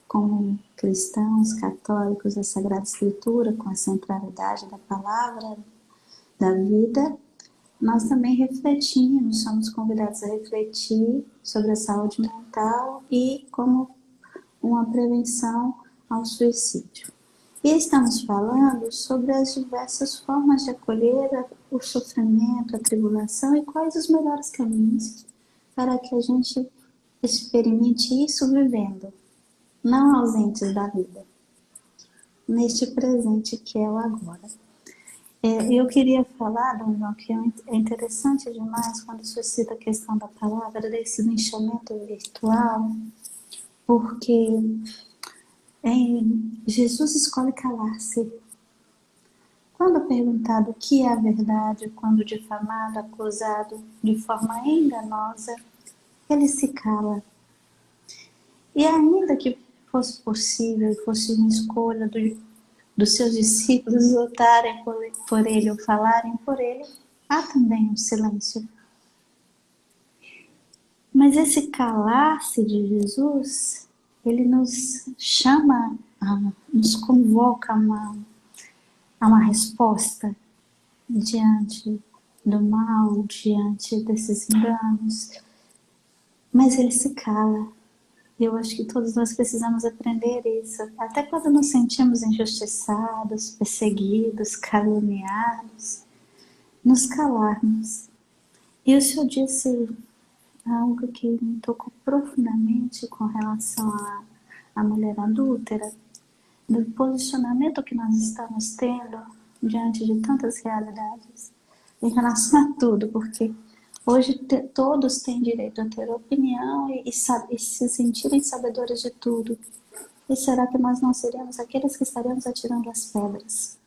como cristãos católicos a Sagrada Escritura, com a centralidade da palavra da vida, nós também refletimos, somos convidados a refletir sobre a saúde mental e como uma prevenção ao suicídio. E estamos falando sobre as diversas formas de acolher o sofrimento, a tribulação e quais os melhores caminhos para que a gente experimente isso vivendo, não ausentes da vida, neste presente que é o agora. Eu queria falar, Dom João, que é interessante demais quando suscita a questão da palavra, desse linchamento virtual, porque Jesus escolhe calar-se. Quando perguntado o que é a verdade, quando difamado, acusado de forma enganosa, ele se cala. E ainda que fosse possível, fosse uma escolha dos seus discípulos lutarem por ele ou falarem por ele, há também um silêncio. Mas esse calar-se de Jesus, ele nos chama, nos convoca a uma resposta diante do mal, diante desses enganos. Mas ele se cala. Eu acho que todos nós precisamos aprender isso. Até quando nos sentimos injustiçados, perseguidos, caluniados, nos calarmos. E o Senhor disse algo que me tocou profundamente com relação à mulher adúltera, do posicionamento que nós estamos tendo diante de tantas realidades, em relação a tudo, porque hoje todos têm direito a ter opinião e se sentirem sabedores de tudo. E será que nós não seremos aqueles que estaremos atirando as pedras?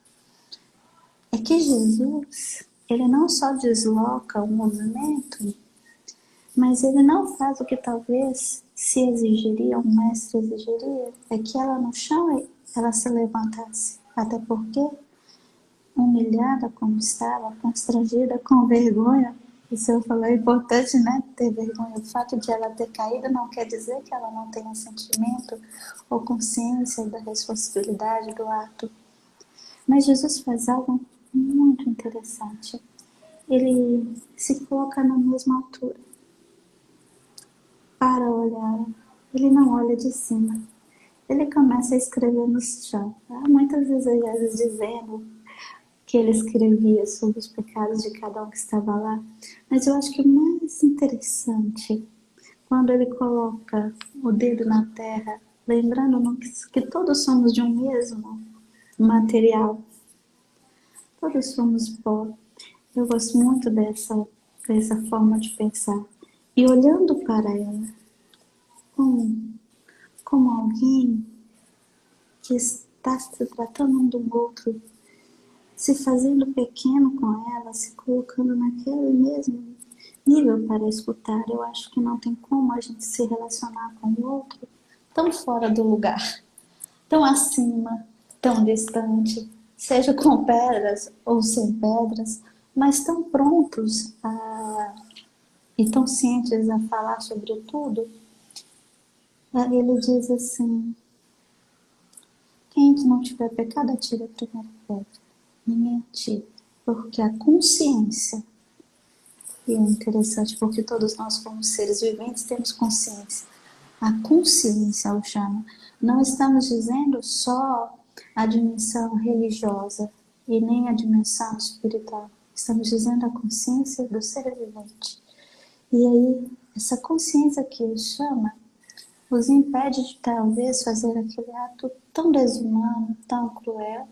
É que Jesus, ele não só desloca o movimento, mas ele não faz o que talvez se exigiria, um mestre exigiria, é que ela no chão ela se levantasse. Até porque, humilhada como estava, constrangida, com vergonha, o Senhor falou, é importante, né, ter vergonha. O fato de ela ter caído não quer dizer que ela não tenha sentimento ou consciência da responsabilidade do ato. Mas Jesus faz algo muito interessante. Ele se coloca na mesma altura para olhar. Ele não olha de cima. Ele começa a escrever no chão. Muitas vezes dizendo que ele escrevia sobre os pecados de cada um que estava lá. Mas eu acho que o mais interessante, quando ele coloca o dedo na terra, lembrando que todos somos de um mesmo material. Todos somos pó. Eu gosto muito para essa forma de pensar e olhando para ela como alguém que está se tratando um do outro, se fazendo pequeno com ela, se colocando naquele mesmo nível para escutar. Eu acho que não tem como a gente se relacionar com o outro tão fora do lugar, tão acima, tão distante, seja com pedras ou sem pedras, mas tão prontos e tão cientes a falar sobre tudo. Ele diz assim: quem não tiver pecado, atire a primeira pedra. Ninguém atira, porque a consciência, e é interessante porque todos nós, como seres viventes, temos consciência. A consciência, o chama. Não estamos dizendo só a dimensão religiosa e nem a dimensão espiritual. Estamos dizendo a consciência do ser vivente. E aí, essa consciência que o chama os impede de talvez fazer aquele ato tão desumano, tão cruel,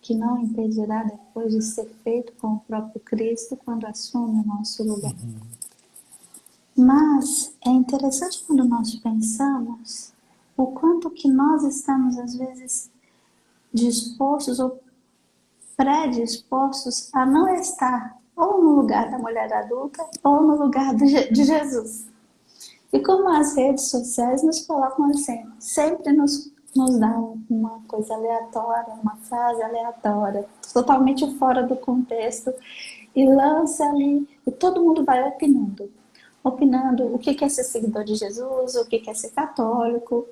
que não impedirá depois de ser feito com o próprio Cristo quando assume o nosso lugar. Mas é interessante quando nós pensamos o quanto que nós estamos às vezes dispostos ou predispostos a não estar ou no lugar da mulher adulta ou no lugar de Jesus. E como as redes sociais nos colocam assim, sempre nos dão uma coisa aleatória, uma frase aleatória, totalmente fora do contexto, e lança ali, e todo mundo vai opinando o que é ser seguidor de Jesus, o que é ser católico,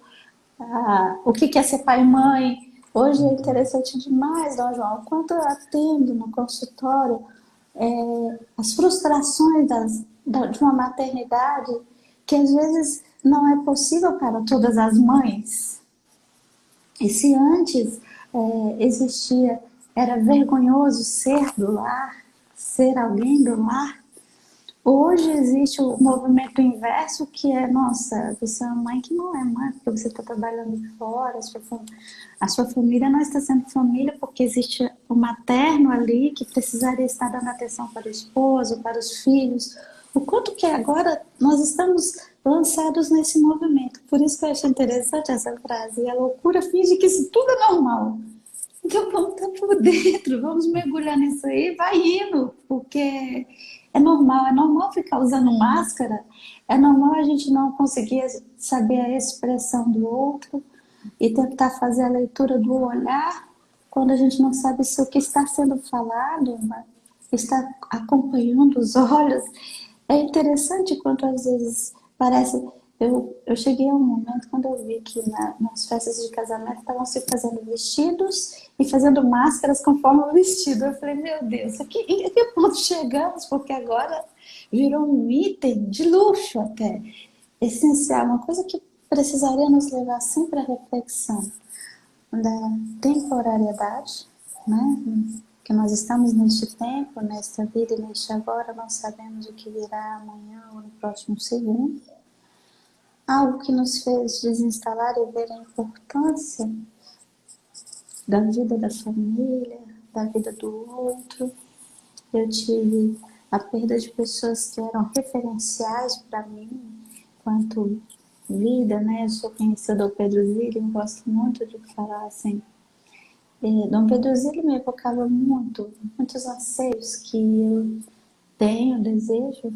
o que é ser pai e mãe. Hoje é interessante demais, Dom João, o quanto eu atendo no consultório as frustrações de uma maternidade que às vezes não é possível para todas as mães. E se antes existia, era vergonhoso ser do lar, ser alguém do lar, hoje existe o movimento inverso que é, nossa, você é uma mãe que não é mãe, porque você está trabalhando fora, a sua família não está sendo família porque existe o materno ali que precisaria estar dando atenção para o esposo, para os filhos. O quanto que agora nós estamos lançados nesse movimento. Por isso que eu acho interessante essa frase. E a loucura finge que isso tudo é normal. Então vamos estar por dentro, vamos mergulhar nisso aí, vai indo, porque é normal ficar usando máscara, é normal a gente não conseguir saber a expressão do outro e tentar fazer a leitura do olhar quando a gente não sabe se o que está sendo falado está acompanhando os olhos. É interessante quanto às vezes parece. Eu cheguei a um momento quando eu vi que nas festas de casamento estavam se fazendo vestidos e fazendo máscaras conforme o vestido. Eu falei, meu Deus, a que ponto chegamos? Porque agora virou um item de luxo até, essencial, uma coisa que precisaria nos levar sempre à reflexão da temporariedade, né? Que nós estamos neste tempo, nesta vida e neste agora, não sabemos o que virá amanhã ou no próximo segundo. Algo que nos fez desinstalar e ver a importância da vida da família, da vida do outro. Eu tive a perda de pessoas que eram referenciais para mim, quanto vida, né? Eu sou conhecida do Pedro Zilli, gosto muito de falar assim. Dom Pedro Zilli me evocava muitos anseios que eu tenho, desejo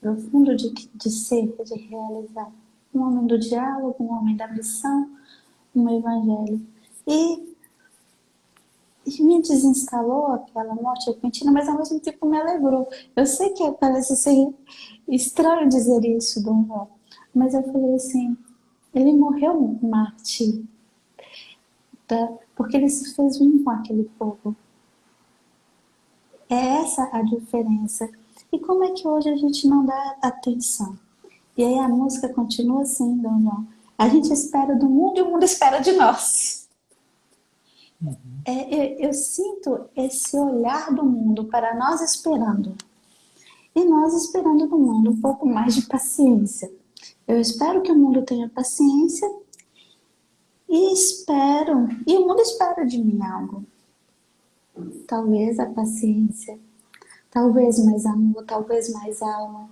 profundo de ser, de realizar. Um homem do diálogo, um homem da missão, um evangelho. E me desinstalou aquela morte repentina, mas ao mesmo tempo me alegrou. Eu sei que parece ser estranho dizer isso, Dom João, mas eu falei assim, ele morreu um mártir, tá? Porque ele se fez um com aquele povo. É essa a diferença. E como é que hoje a gente não dá atenção? E aí a música continua assim, Dom João. A gente espera do mundo e o mundo espera de nós. Eu sinto esse olhar do mundo para nós esperando. E nós esperando do mundo um pouco mais de paciência. Eu espero que o mundo tenha paciência e o mundo espera de mim algo. Talvez a paciência talvez mais amor, talvez mais alma,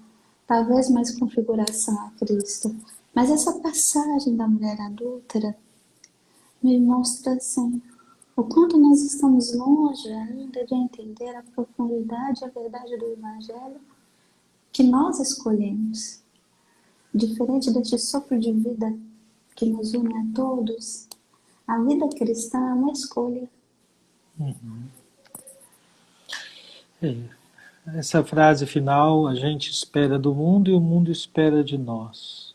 talvez mais configuração a Cristo. Mas essa passagem da mulher adúltera me mostra assim, o quanto nós estamos longe ainda de entender a profundidade e a verdade do Evangelho que nós escolhemos. Diferente deste sopro de vida que nos une a todos, a vida cristã é uma escolha. Essa frase final, a gente espera do mundo e o mundo espera de nós.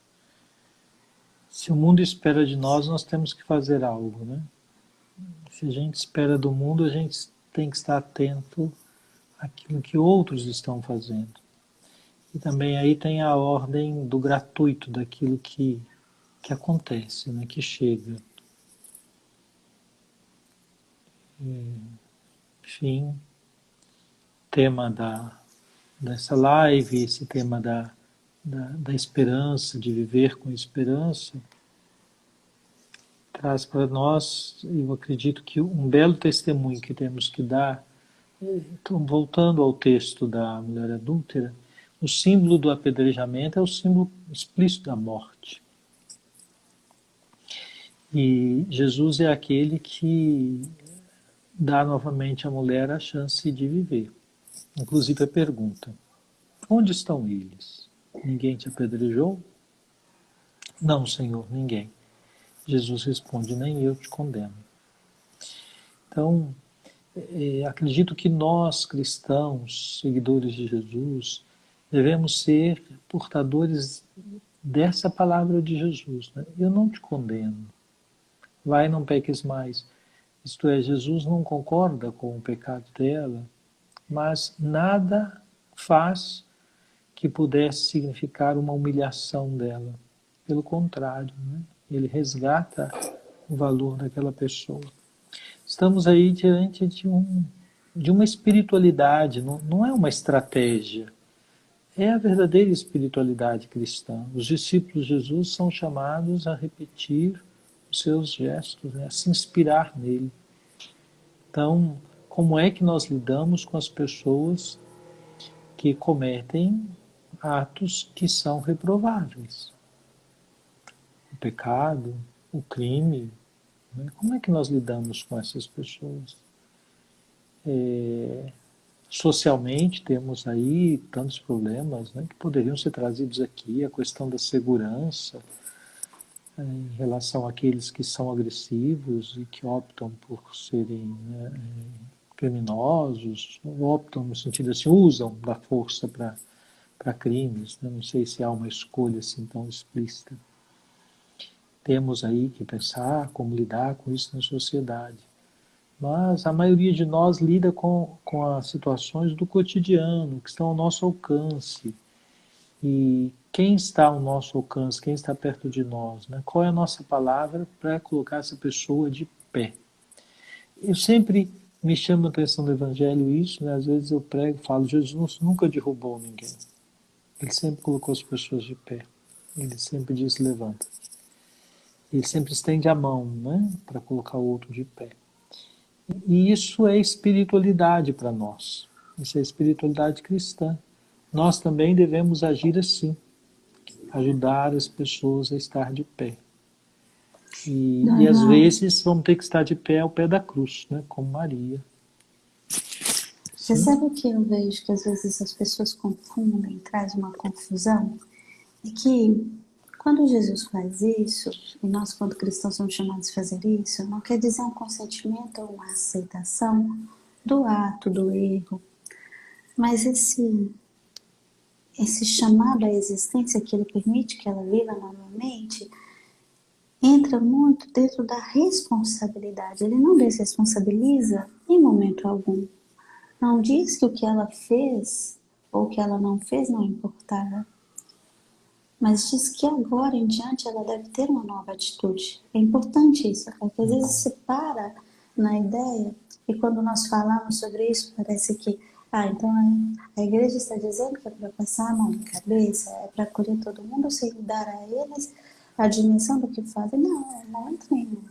Se o mundo espera de nós, nós temos que fazer algo, né? Se a gente espera do mundo, a gente tem que estar atento àquilo que outros estão fazendo. E também aí tem a ordem do gratuito, daquilo que acontece, né? Que chega. Enfim, tema dessa live, esse tema da esperança, de viver com esperança, traz para nós, eu acredito que um belo testemunho que temos que dar. Então, voltando ao texto da mulher adúltera, o símbolo do apedrejamento é o símbolo explícito da morte. E Jesus é aquele que dá novamente à mulher a chance de viver. Inclusive a pergunta: onde estão eles? Ninguém te apedrejou? Não, Senhor, ninguém. Jesus responde: nem eu te condeno. Então, acredito que nós, cristãos, seguidores de Jesus, devemos ser portadores dessa palavra de Jesus, né? Eu não te condeno. Vai, não peques mais. Isto é, Jesus não concorda com o pecado dela, mas nada faz que pudesse significar uma humilhação dela. Pelo contrário, né? Ele resgata o valor daquela pessoa. Estamos aí diante de uma espiritualidade, não é uma estratégia, é a verdadeira espiritualidade cristã. Os discípulos de Jesus são chamados a repetir os seus gestos, né? A se inspirar nele. Então, como é que nós lidamos com as pessoas que cometem atos que são reprováveis? O pecado, o crime, né? Como é que nós lidamos com essas pessoas? Socialmente temos aí tantos problemas, né, que poderiam ser trazidos aqui, a questão da segurança, em relação àqueles que são agressivos e que optam por serem, né, criminosos, optam no sentido assim, usam da força para crimes, né? Não sei se há uma escolha assim tão explícita. Temos aí que pensar como lidar com isso na sociedade. Mas a maioria de nós lida com as situações do cotidiano, que estão ao nosso alcance. E quem está ao nosso alcance, quem está perto de nós, né? Qual é a nossa palavra para colocar essa pessoa de pé? Eu sempre me chama a atenção do Evangelho isso, né? Às vezes eu prego e falo, Jesus nunca derrubou ninguém. Ele sempre colocou as pessoas de pé. Ele sempre disse, levanta. Ele sempre estende a mão, né? Para colocar o outro de pé. E isso é espiritualidade para nós. Isso é espiritualidade cristã. Nós também devemos agir assim, ajudar as pessoas a estar de pé. E às vezes vamos ter que estar de pé ao pé da cruz, né? Como Maria. Você sabe o que eu vejo que às vezes as pessoas confundem, traz uma confusão? É que quando Jesus faz isso, e nós quando cristãos somos chamados a fazer isso, não quer dizer um consentimento ou uma aceitação do ato, do erro, mas esse chamado à existência que ele permite que ela viva novamente, entra muito dentro da responsabilidade. Ele não desresponsabiliza em momento algum. Não diz que o que ela fez ou o que ela não fez não importava. Mas diz que agora em diante ela deve ter uma nova atitude. É importante isso, porque às vezes se para na ideia e quando nós falamos sobre isso parece que então a igreja está dizendo que é para passar a mão na cabeça, é para acolher todo mundo sem dar a eles a dimensão do que fazem. Não, em momento nenhum.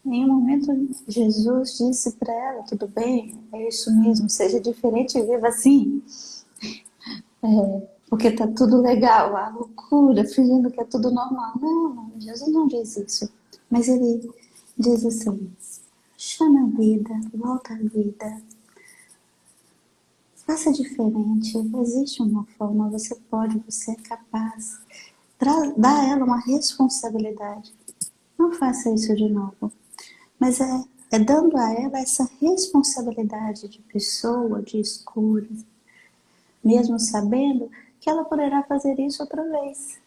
Em um momento, Jesus disse para ela: tudo bem, é isso mesmo, seja diferente e viva assim. Porque tá tudo legal, a loucura, fingindo que é tudo normal. Não, Jesus não diz isso. Mas ele diz assim: chama a vida, volta à vida, faça diferente. Existe uma forma, você pode, você é capaz. Dá a ela uma responsabilidade. Não faça isso de novo. Mas é dando a ela essa responsabilidade de pessoa, de escolha, mesmo sabendo que ela poderá fazer isso outra vez.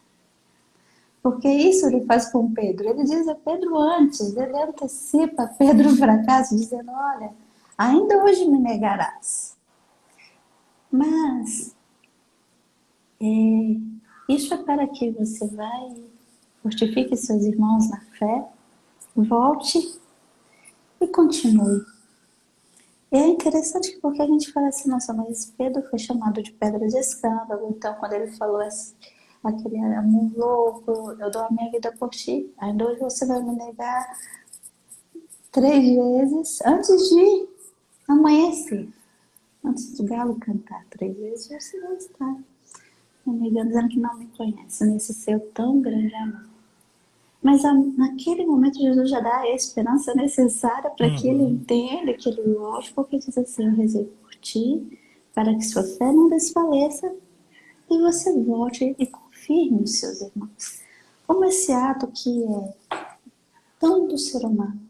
Porque isso ele faz com Pedro. Ele diz a Pedro antes, ele antecipa Pedro o fracasso, dizendo: olha, ainda hoje me negarás. Mas isso é para que você vai, fortifique seus irmãos na fé, volte e continue. E é interessante porque a gente fala assim: nossa, mas Pedro foi chamado de pedra de escândalo. Então, quando ele falou assim, aquele amor louco, eu dou a minha vida por ti, ainda hoje você vai me negar 3 vezes antes de amanhecer. Antes do galo cantar 3 vezes, você vai estar me negando, dizendo que não me conhece nesse seu tão grande amor. Mas naquele momento Jesus já dá a esperança necessária para que ele entenda, que ele volte, porque diz assim: eu rezei por ti, para que sua fé não desfaleça e você volte e confirme os seus irmãos. Como esse ato que é tão do ser humano,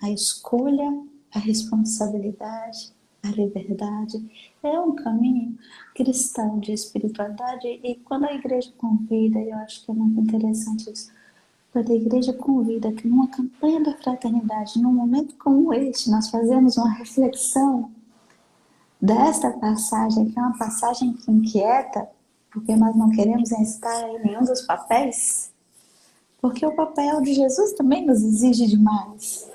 a escolha, a responsabilidade, a liberdade, é um caminho cristão de espiritualidade. E quando a igreja convida, eu acho que é muito interessante isso, quando a igreja convida que numa campanha da fraternidade, num momento como este, nós fazemos uma reflexão desta passagem, que é uma passagem que inquieta, porque nós não queremos estar em nenhum dos papéis, porque o papel de Jesus também nos exige demais.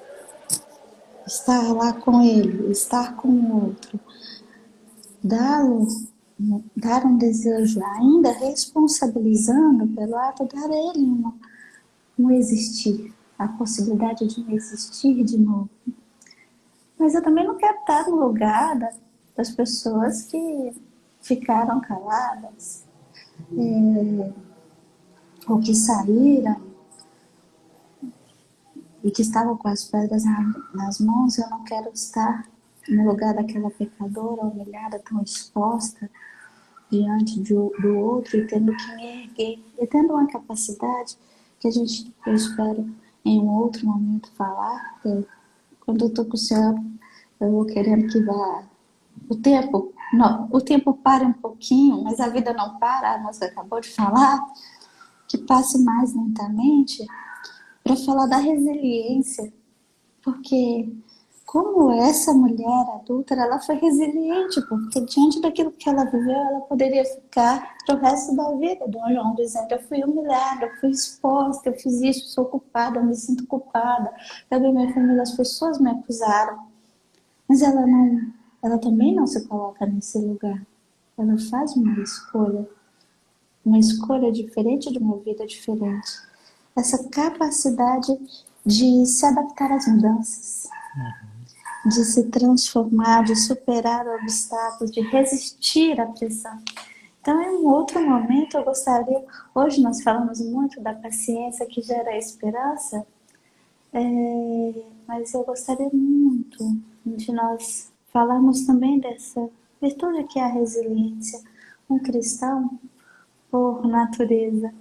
Estar lá com ele, estar com o outro, dar um desejo, ainda responsabilizando pelo ato, dar a ele um existir, a possibilidade de um existir de novo. Mas eu também não quero estar no lugar das pessoas que ficaram caladas, ou que saíram e que estavam com as pedras nas mãos. Eu não quero estar no lugar daquela pecadora humilhada, tão exposta diante do outro e tendo que me erguer, e tendo uma capacidade que a gente, eu espero, em um outro momento falar. Quando eu estou com o Senhor, eu vou querendo que vá o tempo pare um pouquinho, mas a vida não para, a moça acabou de falar, que passe mais lentamente, para falar da resiliência, porque como essa mulher adulta, ela foi resiliente, porque diante daquilo que ela viveu, ela poderia ficar pro resto da vida. Dom João dizendo: eu fui humilhada, eu fui exposta, eu fiz isso, sou culpada, eu me sinto culpada. Também minha família, as pessoas me acusaram. Mas ela também não se coloca nesse lugar. Ela faz uma escolha diferente de uma vida diferente. Essa capacidade de se adaptar às mudanças, de se transformar, de superar obstáculos, de resistir à pressão. Então, em um outro momento, eu gostaria... Hoje nós falamos muito da paciência que gera esperança, mas eu gostaria muito de nós falarmos também dessa virtude que é a resiliência. Um cristão, por natureza,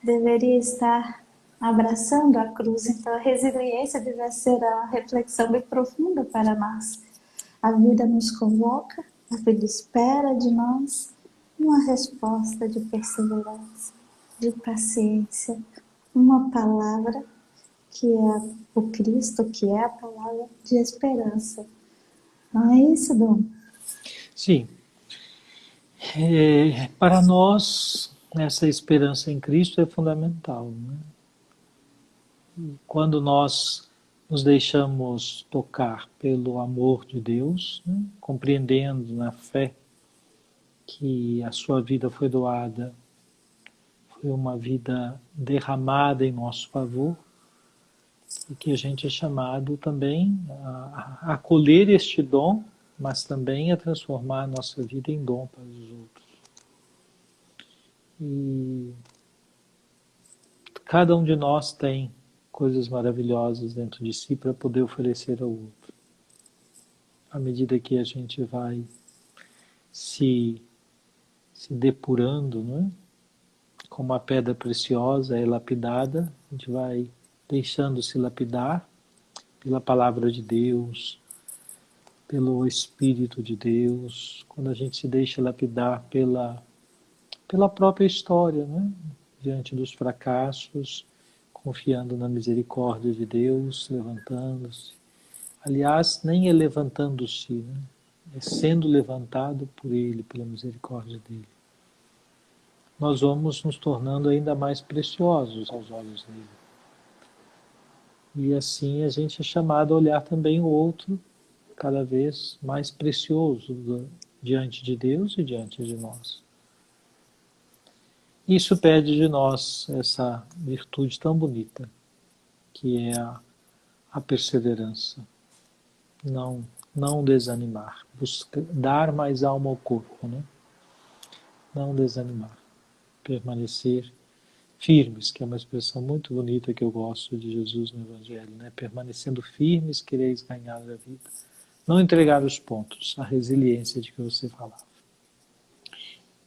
deveria estar abraçando a cruz. Então, a resiliência deve ser uma reflexão bem profunda para nós. A vida nos convoca, a vida espera de nós uma resposta de perseverança, de paciência, uma palavra que é o Cristo, que é a palavra de esperança. Não é isso, Dom? Sim. Para nós, essa esperança em Cristo é fundamental, né? Quando nós nos deixamos tocar pelo amor de Deus, né? Compreendendo na fé que a sua vida foi doada, foi uma vida derramada em nosso favor, E que a gente é chamado também a acolher este dom, mas também a transformar a nossa vida em dom para os outros. E cada um de nós tem coisas maravilhosas dentro de si para poder oferecer ao outro. À medida que a gente vai se depurando, né? Como a pedra preciosa é lapidada, a gente vai deixando-se lapidar pela palavra de Deus, pelo Espírito de Deus, quando a gente se deixa lapidar pela própria história, né? Diante dos fracassos, confiando na misericórdia de Deus, levantando-se. Aliás, nem é levantando-se, né? É sendo levantado por Ele, pela misericórdia dele. Nós vamos nos tornando ainda mais preciosos aos olhos dele. E assim a gente é chamado a olhar também o outro cada vez mais precioso diante de Deus e diante de nós. Isso pede de nós essa virtude tão bonita, que é a perseverança. Não desanimar, dar mais alma ao corpo, né? Não desanimar, permanecer firmes, que é uma expressão muito bonita que eu gosto de Jesus no Evangelho, né? Permanecendo firmes, quereis ganhar a vida. Não entregar os pontos, a resiliência de que você falava.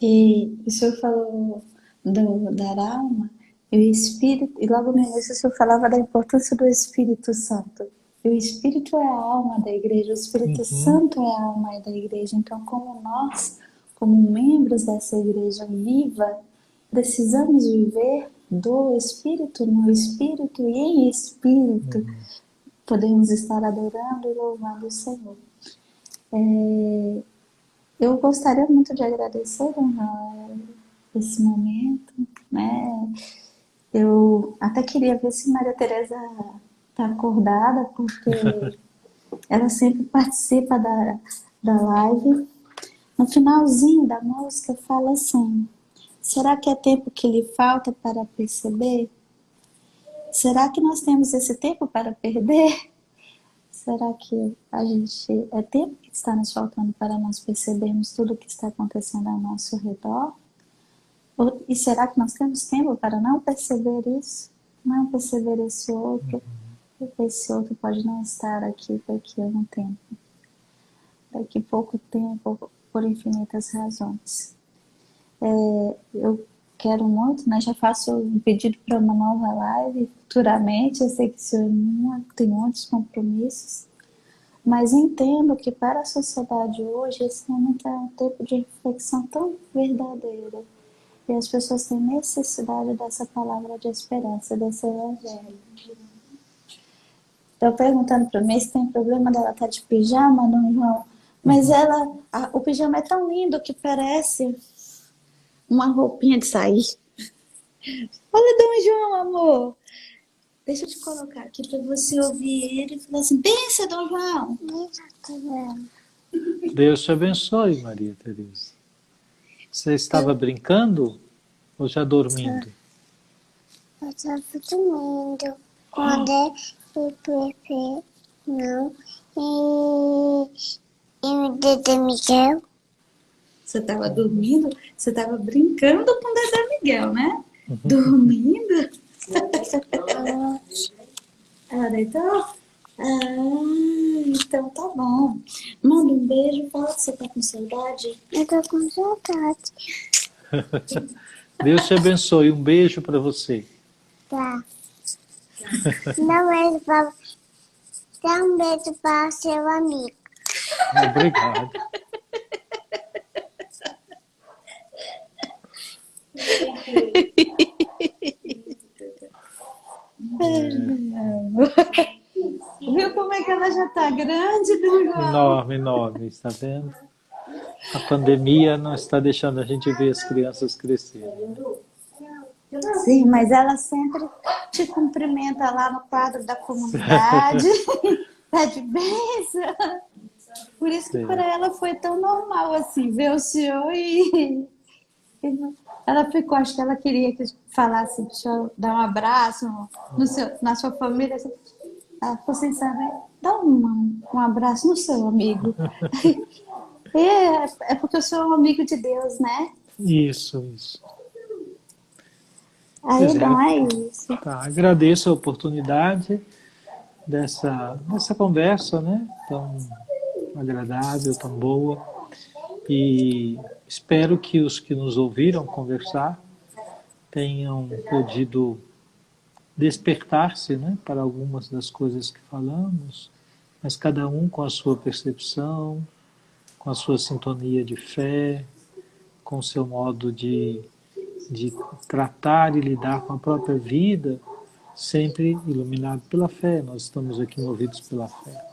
E o senhor falou dar alma e o Espírito, e logo no início o senhor falava da importância do Espírito Santo. E o Espírito é a alma da igreja, o Espírito Santo é a alma da igreja. Então, como nós, como membros dessa igreja viva, precisamos viver do Espírito, no Espírito e em Espírito, podemos estar adorando e louvando o Senhor. Eu gostaria muito de agradecer, Dona, esse momento, né? Eu até queria ver se Maria Teresa está acordada, porque ela sempre participa da live. No finalzinho da música fala assim: será que é tempo que lhe falta para perceber? Será que nós temos esse tempo para perder? Será que a gente é tempo que está nos faltando para nós percebermos tudo o que está acontecendo ao nosso redor? E será que nós temos tempo para não perceber isso? Não perceber esse outro? Porque esse outro pode não estar aqui daqui a um tempo. Daqui a pouco tempo, por infinitas razões. Eu quero muito, né? Já faço um pedido para uma nova live futuramente. Eu sei que o senhor tem muitos compromissos, mas entendo que para a sociedade hoje esse momento é um tempo de reflexão tão verdadeira. E as pessoas têm necessidade dessa palavra de esperança, desse evangelho. Estou perguntando para mim se tem problema dela estar de pijama, não, João. Mas o pijama é tão lindo que parece uma roupinha de sair. Olha, Dom João, amor. Deixa eu te colocar aqui para você ouvir ele e falar assim: pensa, Dom João. Deus te abençoe, Maria Teresa. Você estava brincando ou já dormindo? Eu estava dormindo. Quando eu pensei, não. E o Dedé Miguel. Você estava dormindo? Você estava brincando com o Dedé Miguel, né? Dormindo? Ela deitou? Então tá bom. Manda um beijo, fala que você tá com saudade. Eu tô com saudade. Deus te abençoe. Um beijo para você. Tá. Não é para... Dá um beijo para seu amigo. Obrigado. Viu como é que ela já tá grande, Dom João? Enorme, enorme, está vendo? A pandemia não está deixando a gente ver as crianças crescerem. Sim, mas ela sempre te cumprimenta lá no quadro da comunidade. Pede bênção. Por isso que para ela foi tão normal assim, ver o senhor e ela ficou, acho que ela queria que falasse, deixa eu dar um abraço na sua família. Ela falou assim, sabe, dá um abraço no seu amigo. É porque eu sou um amigo de Deus, né? Isso. Aí, Pois é. então, é isso. Tá, agradeço a oportunidade dessa conversa, né? Tão agradável, tão boa. E espero que os que nos ouviram conversar tenham podido despertar-se, né, para algumas das coisas que falamos, mas cada um com a sua percepção, com a sua sintonia de fé, com o seu modo de tratar e lidar com a própria vida, sempre iluminado pela fé. Nós estamos aqui movidos pela fé.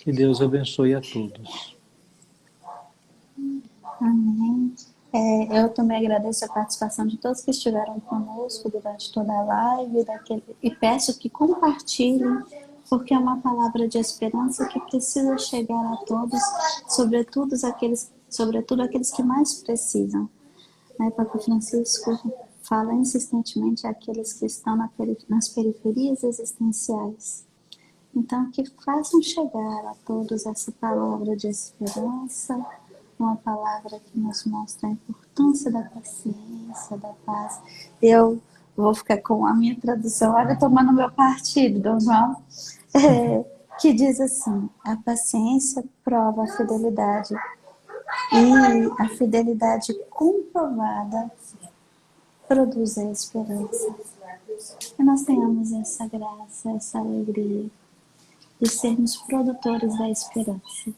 Que Deus abençoe a todos. Amém. Eu também agradeço a participação de todos que estiveram conosco durante toda a live e peço que compartilhem, porque é uma palavra de esperança que precisa chegar a todos, sobretudo aqueles que mais precisam. Né? Papa Francisco fala insistentemente àqueles que estão nas periferias existenciais. Então, que façam chegar a todos essa palavra de esperança, uma palavra que nos mostra a importância da paciência, da paz. Eu vou ficar com a minha tradução, olha, tomando meu partido, Dom João, que diz assim: a paciência prova a fidelidade, e a fidelidade comprovada produz a esperança. Que nós tenhamos essa graça, essa alegria de sermos produtores da esperança,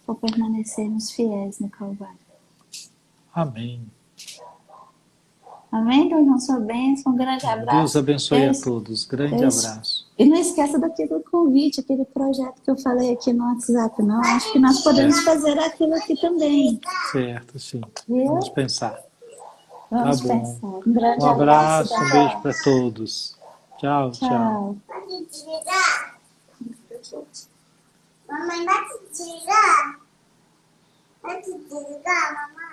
por permanecermos fiéis no Calvário. Amém. Amém, Dom João? Sua bênção, um grande abraço. Deus abençoe a todos. Grande abraço. E não esqueça daquele convite, aquele projeto que eu falei aqui no WhatsApp, não? Acho que nós podemos fazer aquilo aqui também. Certo, sim. Viu? Vamos pensar. Vamos Tá bom. pensar. Um grande abraço, abraço. um beijo para todos. Tchau. Vai te tirar. Mamãe, vai te tirar. Vai te tirar, mamãe.